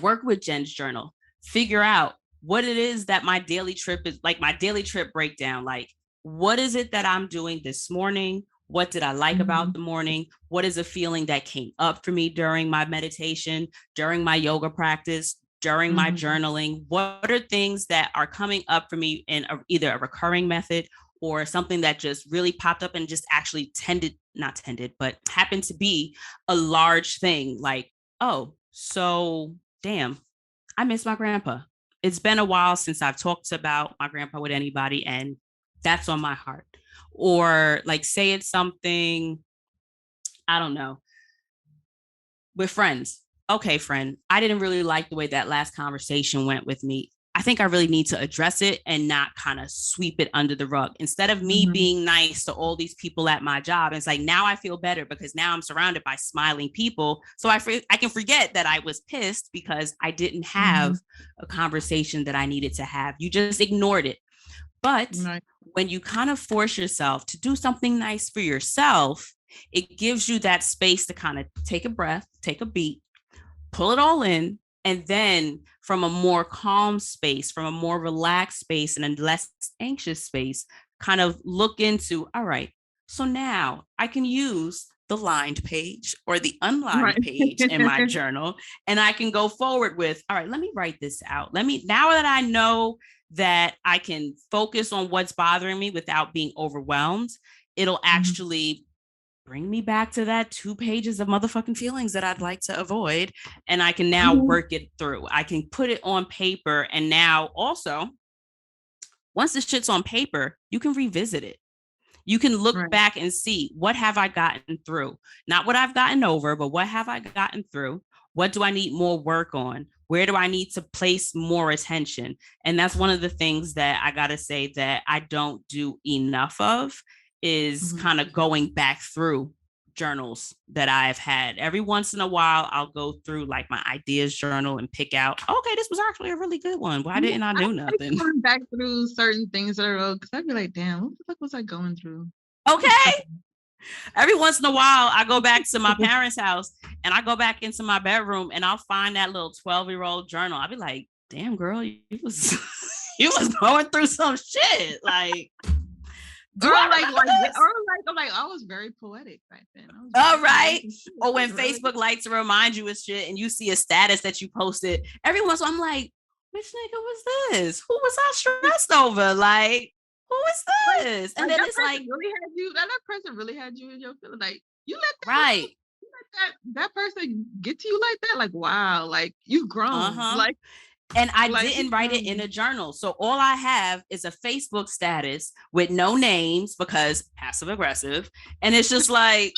work with Jen's journal, figure out what it is that my daily trip is like, my daily trip breakdown. Like, what is it that I'm doing this morning? What did I like about the morning? What is a feeling that came up for me during my meditation, during my yoga practice, during my journaling? What are things that are coming up for me in either a recurring method or something that just really popped up and just actually but happened to be a large thing? Like, oh, so damn, I miss my grandpa. It's been a while since I've talked about my grandpa with anybody, and that's on my heart. Or like, say it's something, I don't know, with friends. Okay, friend, I didn't really like the way that last conversation went with me. I think I really need to address it and not kind of sweep it under the rug. Instead of me being nice to all these people at my job, it's like, now I feel better because now I'm surrounded by smiling people. So I can forget that I was pissed because I didn't have a conversation that I needed to have. You just ignored it. But when you kind of force yourself to do something nice for yourself, it gives you that space to kind of take a breath, take a beat, pull it all in, and then from a more calm space, from a more relaxed space and a less anxious space, kind of look into, all right, so now I can use the lined page or the unlined page in my journal, and I can go forward with, all right, let me write this out. Now that I know that I can focus on what's bothering me without being overwhelmed, it'll actually bring me back to that 2 pages of motherfucking feelings that I'd like to avoid. And I can now work it through. I can put it on paper. And now also, once the shit's on paper, you can revisit it. You can look back and see, what have I gotten through? Not what I've gotten over, but what have I gotten through? What do I need more work on? Where do I need to place more attention? And that's one of the things that I got to say that I don't do enough of, is kind of going back through journals that I've had. Every once in a while, I'll go through like my ideas journal and pick out, okay, this was actually a really good one. Why didn't I do nothing? Going back through certain things that I wrote, because I'd be like, damn, what the fuck was I going through? Okay. Every once in a while, I go back to my parents' house and I go back into my bedroom and I'll find that little 12-year-old journal. I'll be like, damn, girl, you was going through some shit. Like, I'm like, oh, was very poetic back then. All right. Or I when was really- Facebook likes to remind you of shit and you see a status that you posted, every once in a while I'm like, which nigga was this? Who was I stressed over? Like, who is this? And like, then that it's person like, really had you. That person really had you in your feeling. Like you let that right. you let that person get to you like that. Like wow, like you've grown. Uh-huh. Like And I like, didn't write it in a journal. So all I have is a Facebook status with no names because passive aggressive. And it's just like,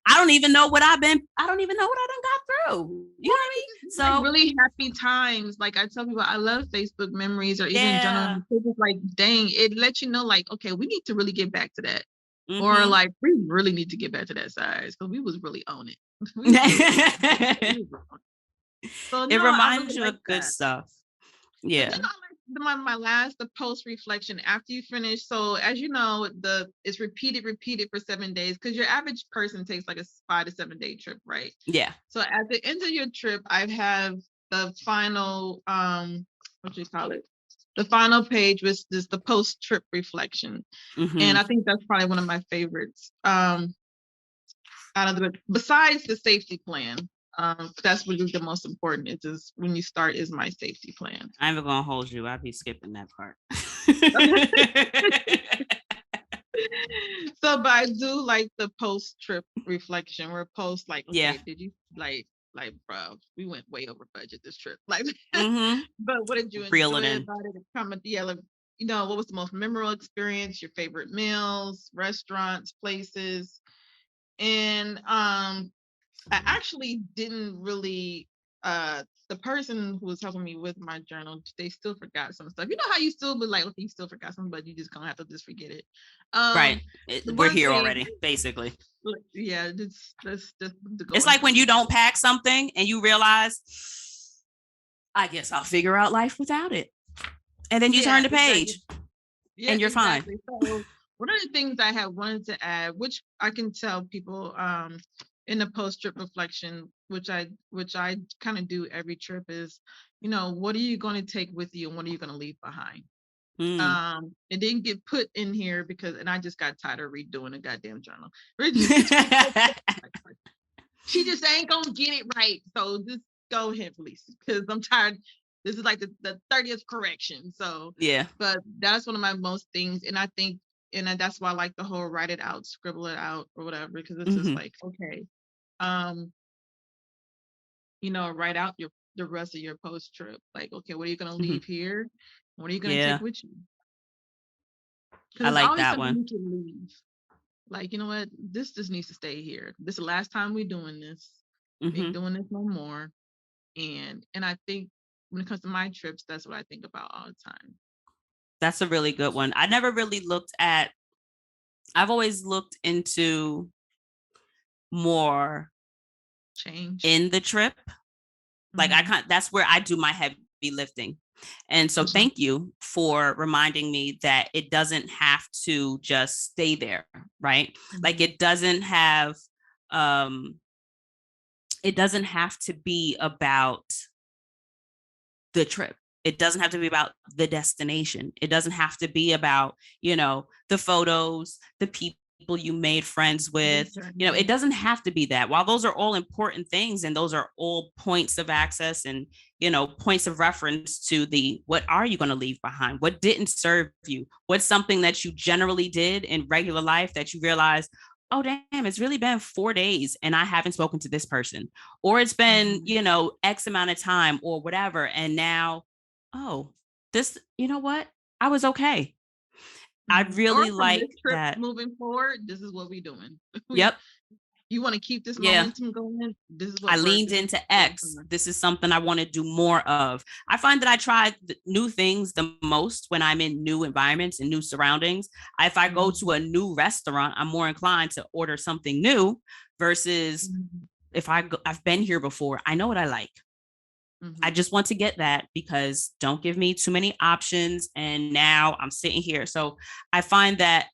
I don't even know what I done got through. You know what I mean? So like really happy times. Like I tell people I love Facebook memories or even journaling. It's just like, dang, it lets you know, like, okay, we need to really get back to that. Or like we really need to get back to that size because we was really on it. So it reminds really you like of good stuff. Yeah. But then I like the post reflection after you finish. So as you know, it's repeated for 7 days because your average person takes like a 5 to 7 day trip, right? Yeah. So at the end of your trip, I have the final what do you call it? The final page was just the post trip reflection, and I think that's probably one of my favorites. Out of the besides the safety plan. That's what is the most important. It's just when you start is my safety plan. I'm even gonna hold you. I'll be skipping that part. So, but I do like the post trip reflection where post like, okay, did you like, bro, we went way over budget this trip. Like, but what did you enjoy about it? Comment, you know, what was the most memorable experience? Your favorite meals, restaurants, places, and I actually didn't really the person who was helping me with my journal, they still forgot some stuff. You know how you still be like, okay, you still forgot something, but you just gonna have to just forget it. Right. We're here already, basically. Yeah, it's like when you don't pack something and you realize, I guess I'll figure out life without it. And then you turn the page and you're fine. So one of the things I have wanted to add, which I can tell people in the post-trip reflection, which I kind of do every trip, is, you know, what are you going to take with you and what are you going to leave behind? It didn't get put in here because, and I just got tired of redoing the goddamn journal. She just ain't gonna get it right. So just go ahead, please, because I'm tired. This is like the 30th correction. So yeah, but that's one of my most things. And I think, and that's why I like the whole write it out, scribble it out or whatever, because it's just like, okay, you know, write out the rest of your post trip. Like, okay, what are you going to leave here? What are you going to take with you? Because I like that one. You can leave. Like, you know what? This just needs to stay here. This is the last time we're doing this. We ain't doing this no more. And I think when it comes to my trips, that's what I think about all the time. That's a really good one. I never really looked at, I've always looked into more change in the trip. Like that's where I do my heavy lifting. And so thank you for reminding me that it doesn't have to just stay there, right? Like it doesn't have to be about the trip. It doesn't have to be about the destination. It doesn't have to be about, you know, the photos, the people you made friends with. You know, it doesn't have to be that. While those are all important things and those are all points of access and, you know, points of reference to what are you going to leave behind? What didn't serve you? What's something that you generally did in regular life that you realize, oh, damn, it's really been 4 days and I haven't spoken to this person, or it's been, you know, X amount of time or whatever. And now, oh, this, you know what? I was okay. I really like that. Moving forward, this is what we're doing. Yep. You want to keep this momentum going? This is what I leaned into X. This is something I want to do more of. I find that I try new things the most when I'm in new environments and new surroundings. If I go to a new restaurant, I'm more inclined to order something new versus if I've been here before, I know what I like. I just want to get that because don't give me too many options. And now I'm sitting here. So I find that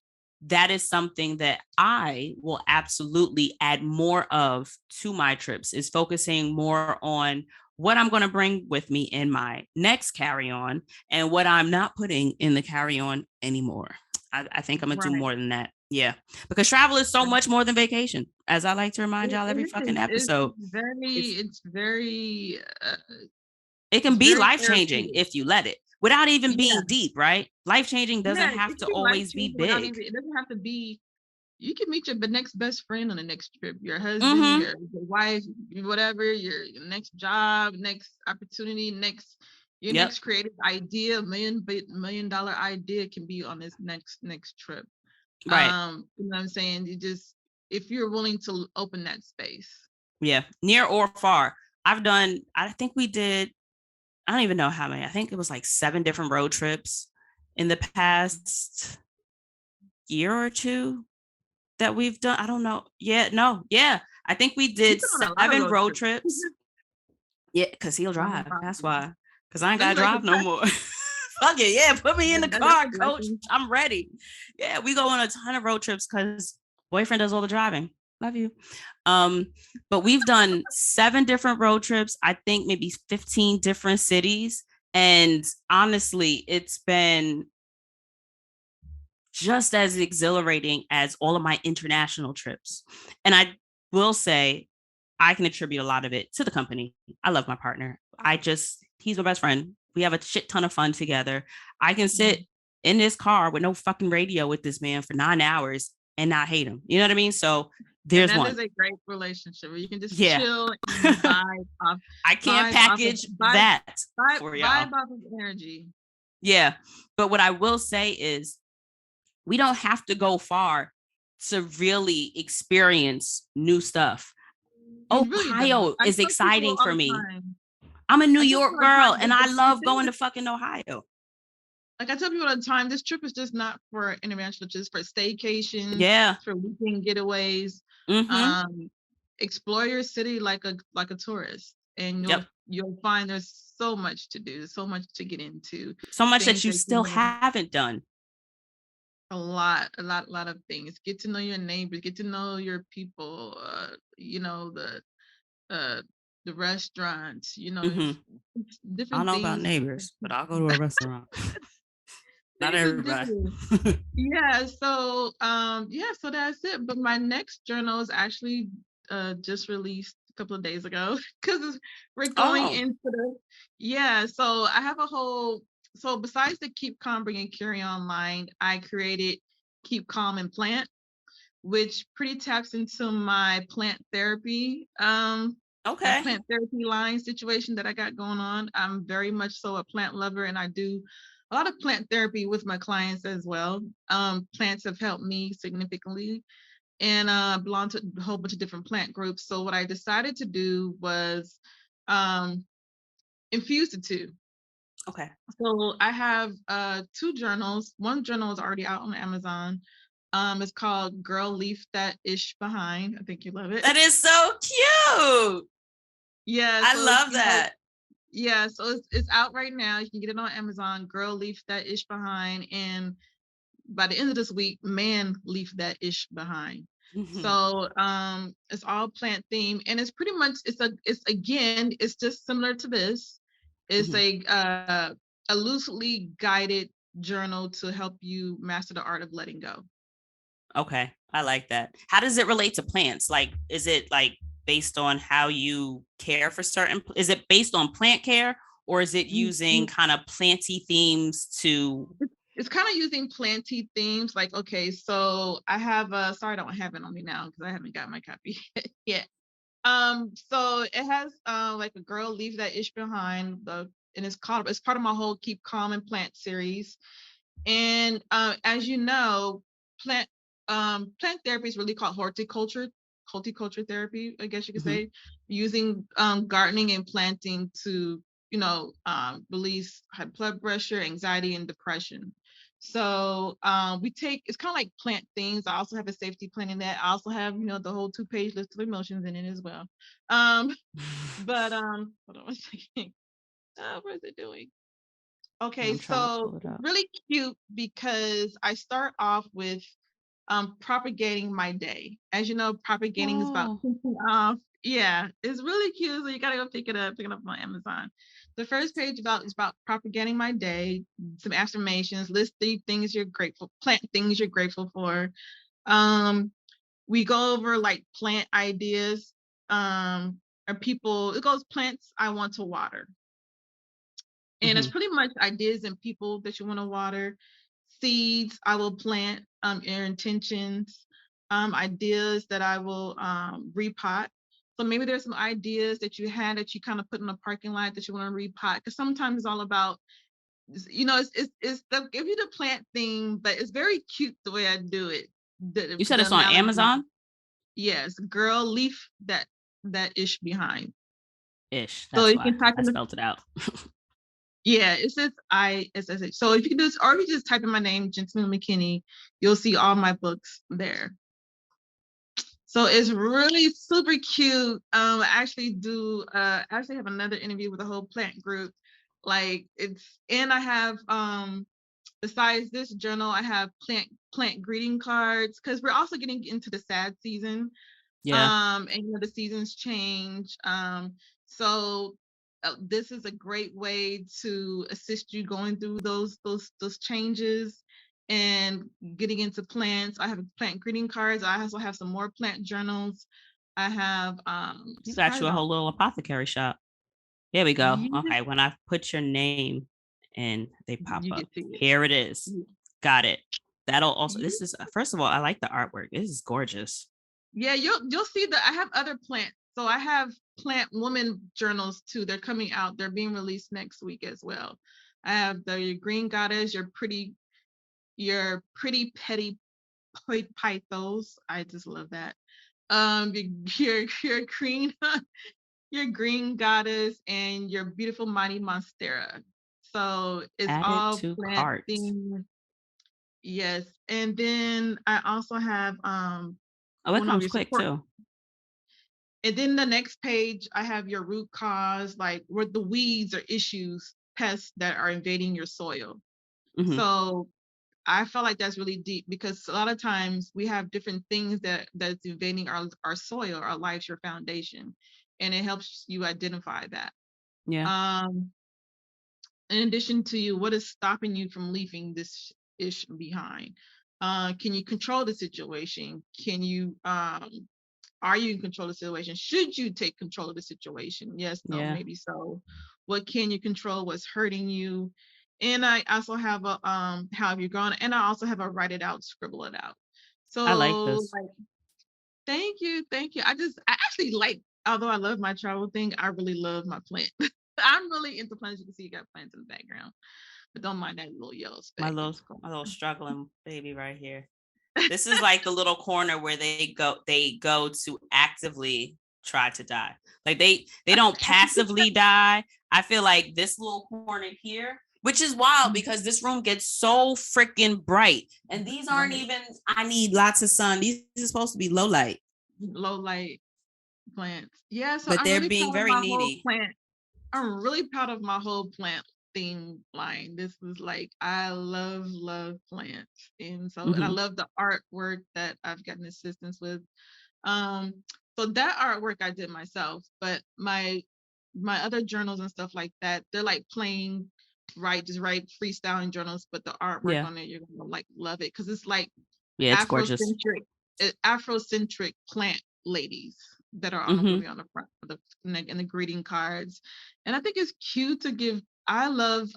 is something that I will absolutely add more of to my trips, is focusing more on what I'm going to bring with me in my next carry-on and what I'm not putting in the carry-on anymore. I think I'm going to do more than that Yeah, because travel is so much more than vacation, as I like to remind y'all every It fucking is. episode. It's very, It can it's be very life changing therapeutic. if you let it, without even Yeah, being deep, right? Life changing doesn't yeah, have it to can be life always be changing without big. even. It doesn't have to be. You can meet your next best friend on the next trip, your husband, Mm-hmm. your wife, whatever, your next job, next opportunity, your Yep. next creative idea, $1 million idea can be on this next trip. Right. You know what I'm saying? You just, if you're willing to open that space. Yeah. Near or far. I think we did, I don't even know how many. I think it was like 7 different road trips in the past year or two that we've done. I don't know. Yeah, no. Yeah. I think we You've did been on a lot of 7 road road trips. trips. Yeah, because he'll Long drive. That's time. why. Because I ain't So got you to like drive no more. Fuck it. Yeah. Put me in the that's car, a coach. blessing. I'm ready. Yeah. We go on a ton of road trips because boyfriend does all the driving. Love you. But we've done 7 different road trips. I think maybe 15 different cities. And honestly, it's been just as exhilarating as all of my international trips. And I will say, I can attribute a lot of it to the company. I love my partner. He's my best friend. We have a shit ton of fun together. I can sit in this car with no fucking radio with this man for 9 hours and not hate him. You know what I mean? So And there's that one. is a great relationship where you can just Yeah. chill and I can't vibe off of package that for y'all. vibe off of energy. Yeah. But what I will say is we don't have to go far to really experience new stuff. You really don't. Ohio I is tell people exciting all for the me. time. I'm a New I tell people York all the girl time, and I the love thing going to is, fucking Ohio. like I tell people all the time, this trip is just not for international, just for staycations, Yeah. for weekend getaways. Mm-hmm. Explore your city like a tourist, and Yep. you'll find there's so much to do, so much to get into, So much that things you that still you know, haven't done. a lot of things. Get to know your neighbors, get to know your people. Uh, the restaurants. Mm-hmm. It's I don't different know about things. neighbors, but I'll go to a restaurant. Not Things to everybody. do. Yeah, so that's it. But my next journal is actually just released a couple of days ago because we're going Oh, into so I have a whole, so besides the Keep Calm Bring and Carry On line, I created Keep Calm and Plant, which pretty taps into my plant therapy that okay. plant therapy line situation that I got going on. I'm very much so a plant lover, and I do a lot of plant therapy with my clients as well. Plants have helped me significantly, and belong to a whole bunch of different plant groups. So what I decided to do was infuse the two. Okay. So I have 2 journals. One journal is already out on Amazon. It's called Girl Leave That Ish Behind. I think you love it. That is so cute. Yeah, I so love that. yeah, so it's out right now. You can get it on Amazon. Girl, leave that ish behind, and by the end of this week, man, leave that ish behind. Mm-hmm. So it's all plant theme, and it's pretty much it's just similar to this. It's Mm-hmm. a loosely guided journal to help you master the art of letting go. Okay. I like that. How does it relate to plants? Like, is it like based on how you care for is it based on plant care, or is it using kind of planty themes to? It's kind of using planty themes. Like, okay, so I have sorry, I don't have it on me now because I haven't got my copy yet. So it has like a girl leave that ish behind, and it's part of my whole Keep Calm and Plant series. And as you know, plant plant therapy is really called horticulture therapy, I guess you could say, using gardening and planting to release high blood pressure, anxiety, and depression. So it's kind of like plant things. I also have a safety plan in that. I also have the whole 2-page list of emotions in it as well. But hold on a second. What is it doing? Okay, I'm trying to so pull it it's up. really cute because I start off with propagating my day. As you know, propagating is about Oh, kicking off. Yeah, it's really cute. So you gotta go pick it up on Amazon. The first page is about propagating my day, some affirmations, list 3 things you're grateful, plant things you're grateful for. We go over like plant ideas. Or people, it goes plants I want to water. And it's pretty much ideas and people that you want to water. Seeds I will plant, your intentions, ideas that I will repot. So maybe there's some ideas that you had that you kind of put in a parking lot that you want to repot. Because sometimes it's all about, it's the give you the plant thing, but it's very cute the way I do it. You said it's on analogy. Amazon? Yes, Gurl, leave that isshh behind. Ish. So That's you why can type I in the, spelled it out. yeah, it says ISSH. So if you can do this, or if you just type in my name, Gentamu McKinney, you'll see all my books there. So it's really super cute. I actually have another interview with a whole plant group. Like and I have besides this journal, I have plant greeting cards because we're also getting into the sad season. Yeah. And the seasons change. So this is a great way to assist you going through those changes and getting into plants. I have plant greeting cards. I also have some more plant journals. I have You got you a whole little apothecary shop. There we go. Yeah. Okay, when I put your name and they pop You up. can see it. Here it is. Got it. That'll also, Yeah. this is, first of all, I like the artwork. This is gorgeous. Yeah, you'll see that I have other plants. So I have plant woman journals too. They're coming out. They're being released next week as well. I have your green goddess, your pretty petty pythos. I just love that. Your green your green goddess and your beautiful mighty monstera. So it's Add all it to plant cart. themed. Yes. And then I also have Oh, it one of comes your quick support. too. And then the next page, I have your root cause, like where the weeds or issues, pests that are invading your soil. So I felt like that's really deep because a lot of times we have different things that's invading our soil, our lives, your foundation, and it helps you identify that. Yeah. In addition to you, what is stopping you from leaving this ish behind? Can you control the situation? Can you are you in control of the situation? Should you take control of the situation? Yes, no, Yeah. maybe so. What can you control? What's hurting you? And I also have a how have you gone? And I also have a write it out, scribble it out. So I like this. like, thank you. I actually like, although I love my travel thing, I really love my plant. I'm really into plants. You can see you got plants in the background, but don't mind that little yellow speck. My little struggling baby right here. This is like the little corner where they go to actively try to die. Like they don't passively die. I feel like this little corner here, which is wild because this room gets so freaking bright. And these aren't even, I need lots of sun. These are supposed to be low light plants. Yeah, so but I'm they're really being proud of very my whole needy. plant. I'm really proud of my whole plant theme line. This is like, I love plants. And so, and I love the artwork that I've gotten assistance with. So that artwork I did myself, but my other journals and stuff like that, they're like plain, just write freestyling journals, but the artwork on it, you're gonna like love it because it's like Yeah, it's gorgeous. Afrocentric plant ladies that are all gonna be on the front of the greeting cards. And I think it's cute to give. I love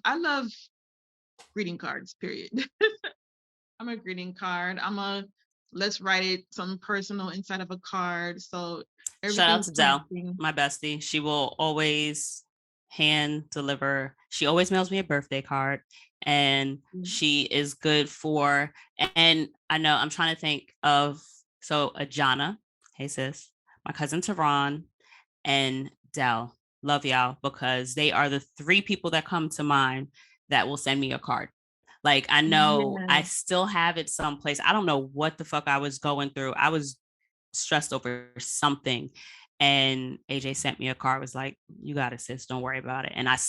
greeting cards, period. I'm a greeting card. Let's write it some personal inside of a card. So shout out to Dell, planting. my bestie. She will always hand deliver. She always mails me a birthday card, and she is good for. And I know I'm trying to think of Ajana. Hey sis, my cousin Tehran, and Dell. Love y'all because they are the three people that come to mind that will send me a card. Like I know I still have it someplace. I don't know what the fuck I was going through. I was stressed over something. And AJ sent me a card, was like, you got it, sis, don't worry about it. And that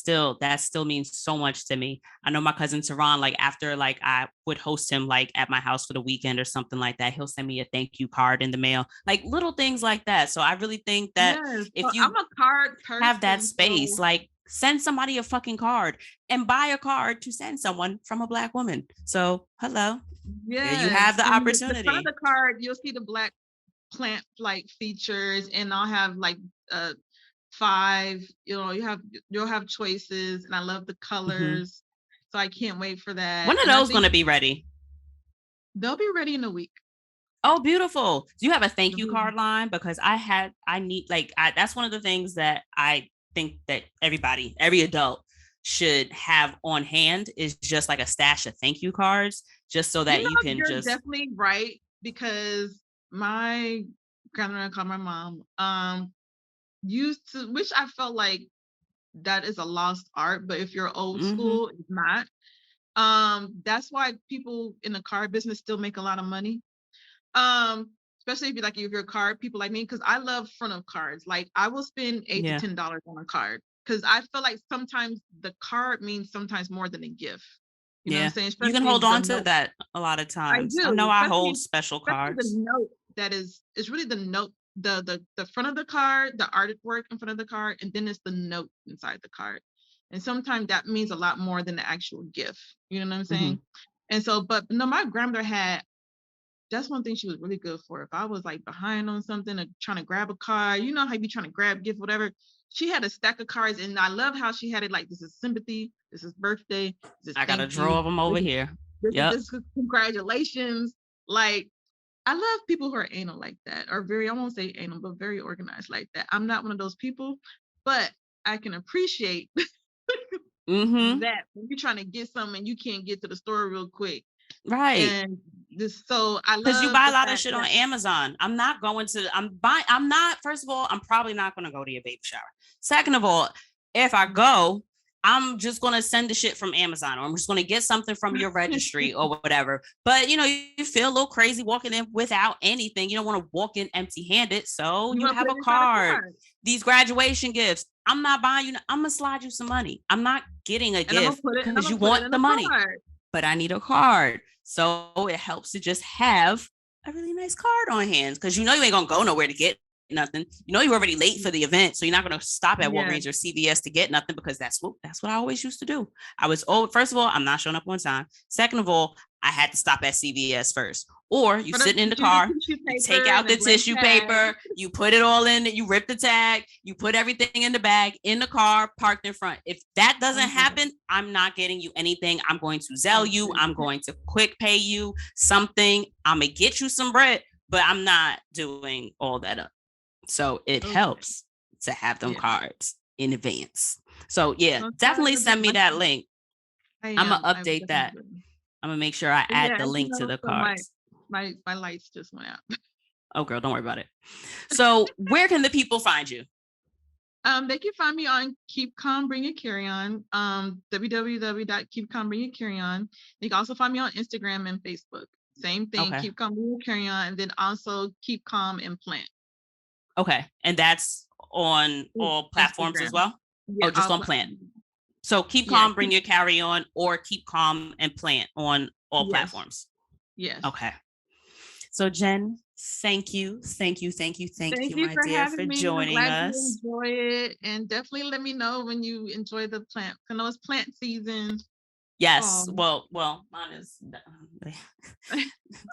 still means so much to me. I know my cousin Tehran, like after like I would host him like at my house for the weekend or something like that, he'll send me a thank you card in the mail, like little things like that. So I really think that if you I'm a card person, have that space, like Send somebody a fucking card and buy a card to send someone from a Black woman. So hello. There you have the And the front of opportunity. the card, you'll see the Black plant like features, and I'll have like 5, you'll have choices, and I love the colors. So I can't wait for that. When are those going to be ready? They'll be ready in a week. Oh, beautiful. Do you have a thank you card line? Because that's one of the things that I think that every adult should have on hand is just like a stash of thank you cards, just so that you can you're just definitely right, because my grandmother called my mom used to, which I felt like that is a lost art, but if you're old school, it's not. That's why people in the card business still make a lot of money. Especially if you're a card people like me, because I love front of cards. Like I will spend $8 to $10 on a card, because I feel like sometimes the card means sometimes more than a gift. You know what I'm saying? You can hold on to that a lot of times. I know I hold special cards. The note that is really the note, the front of the card, the artwork in front of the card, and then it's the note inside the card. And sometimes that means a lot more than the actual gift. You know what I'm saying? And so, but no, my grandmother that's one thing she was really good for. If I was like behind on something or trying to grab a card, you know how you be trying to grab gift, whatever. She had a stack of cards, and I love how she had it like, this is sympathy, this is birthday, this is I got a drawer of them over here. This is congratulations. Like, I love people who are anal like that, or I won't say anal, but very organized like that. I'm not one of those people, but I can appreciate that when you're trying to get something and you can't get to the store real quick. Right. And so I love, because you buy a lot of shit on Amazon. First of all, I'm probably not going to go to your baby shower. Second of all, if I go, I'm just going to send the shit from Amazon, or I'm just going to get something from your registry or whatever. But you feel a little crazy walking in without anything. You don't want to walk in empty handed. So you have a card. These graduation gifts, I'm not buying you. I'm going to slide you some money. I'm not getting a gift because you want the money, but I need a card. So it helps to just have a really nice card on hand, because you ain't going to go nowhere to get nothing. You're already late for the event, so you're not going to stop at Walgreens or CVS to get nothing, because that's what I always used to do. First of all, I'm not showing up on time. Second of all, I had to stop at CVS first. Or you sitting in the car, you take out the tissue paper, you put it all in, you rip the tag, you put everything in the bag, in the car, parked in front. If that doesn't happen, I'm not getting you anything. I'm going to Zelle you. I'm going to quick pay you something. I'm going to get you some bread, but I'm not doing all that up. So it helps to have them cards in advance. So definitely send me that link. I'm going to update that. I'm going to make sure I add the link to the cards. My lights just went out. Oh, girl, don't worry about it. So where can the people find you? They can find me on Keep Calm, Bring Your Carry On, www.keepcalmbringyourcarryon. You can also find me on Instagram and Facebook. Same thing, Keep Calm, Bring Your Carry On, and then also Keep Calm and Plant. Okay, and that's on all platforms Instagram as well? Yeah, just on Plant. So Keep Calm, Bring Your Carry On, or Keep Calm and Plant on all platforms. Yes. Okay. So Jen, thank you, my dear, for joining us. Enjoy it, and definitely let me know when you enjoy the plant. I know it's plant season. Yes. Well, mine is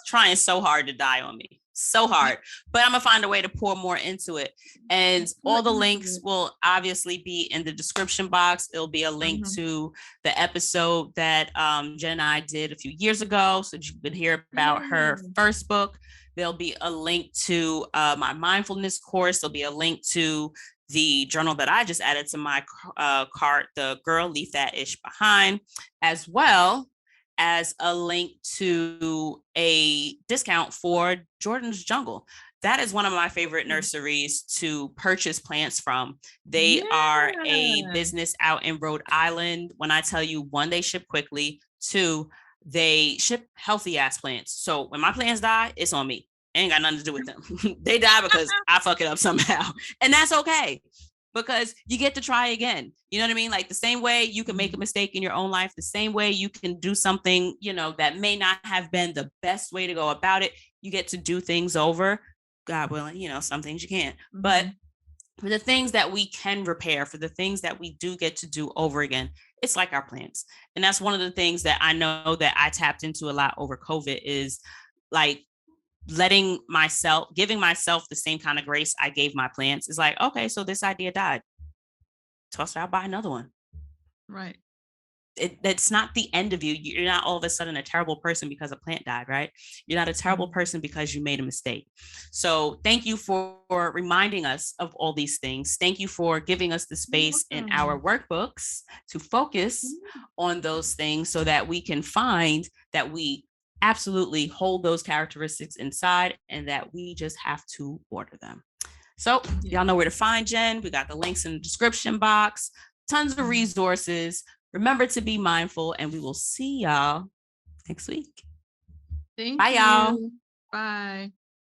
trying so hard to die on me. So hard, but I'm gonna find a way to pour more into it. And all the links will obviously be in the description box. It'll be a link to the episode that Jen and I did a few years ago, so you could hear about her first book. There'll be a link to my mindfulness course. There'll be a link to the journal that I just added to my cart, the Gurl, Leave That Ish Behind, as well as a link to a discount for Jordan's Jungle. That is one of my favorite nurseries to purchase plants from. They are a business out in Rhode Island. When I tell you, 1, they ship quickly. 2, they ship healthy ass plants. So when my plants die, it's on me. It ain't got nothing to do with them. They die because I fuck it up somehow. And that's okay, because you get to try again. You know what I mean? Like the same way you can make a mistake in your own life, the same way you can do something, that may not have been the best way to go about it. You get to do things over. God willing, some things you can't. But for the things that we can repair, for the things that we do get to do over again, it's like our plants. And that's one of the things that I know that I tapped into a lot over COVID is like giving myself the same kind of grace I gave my plants. Is like, okay, so this idea died. Toss it out, buy another one. Right. That's not the end of you. You're not all of a sudden a terrible person because a plant died, right? You're not a terrible person because you made a mistake. So thank you for reminding us of all these things. Thank you for giving us the space in our workbooks to focus on those things so that we can find that we absolutely hold those characteristics inside and that we just have to order them. So y'all know where to find Jen. We got the links in the description box, tons of resources. Remember to be mindful, and we will see y'all next week. Thank Bye, you. y'all. Bye.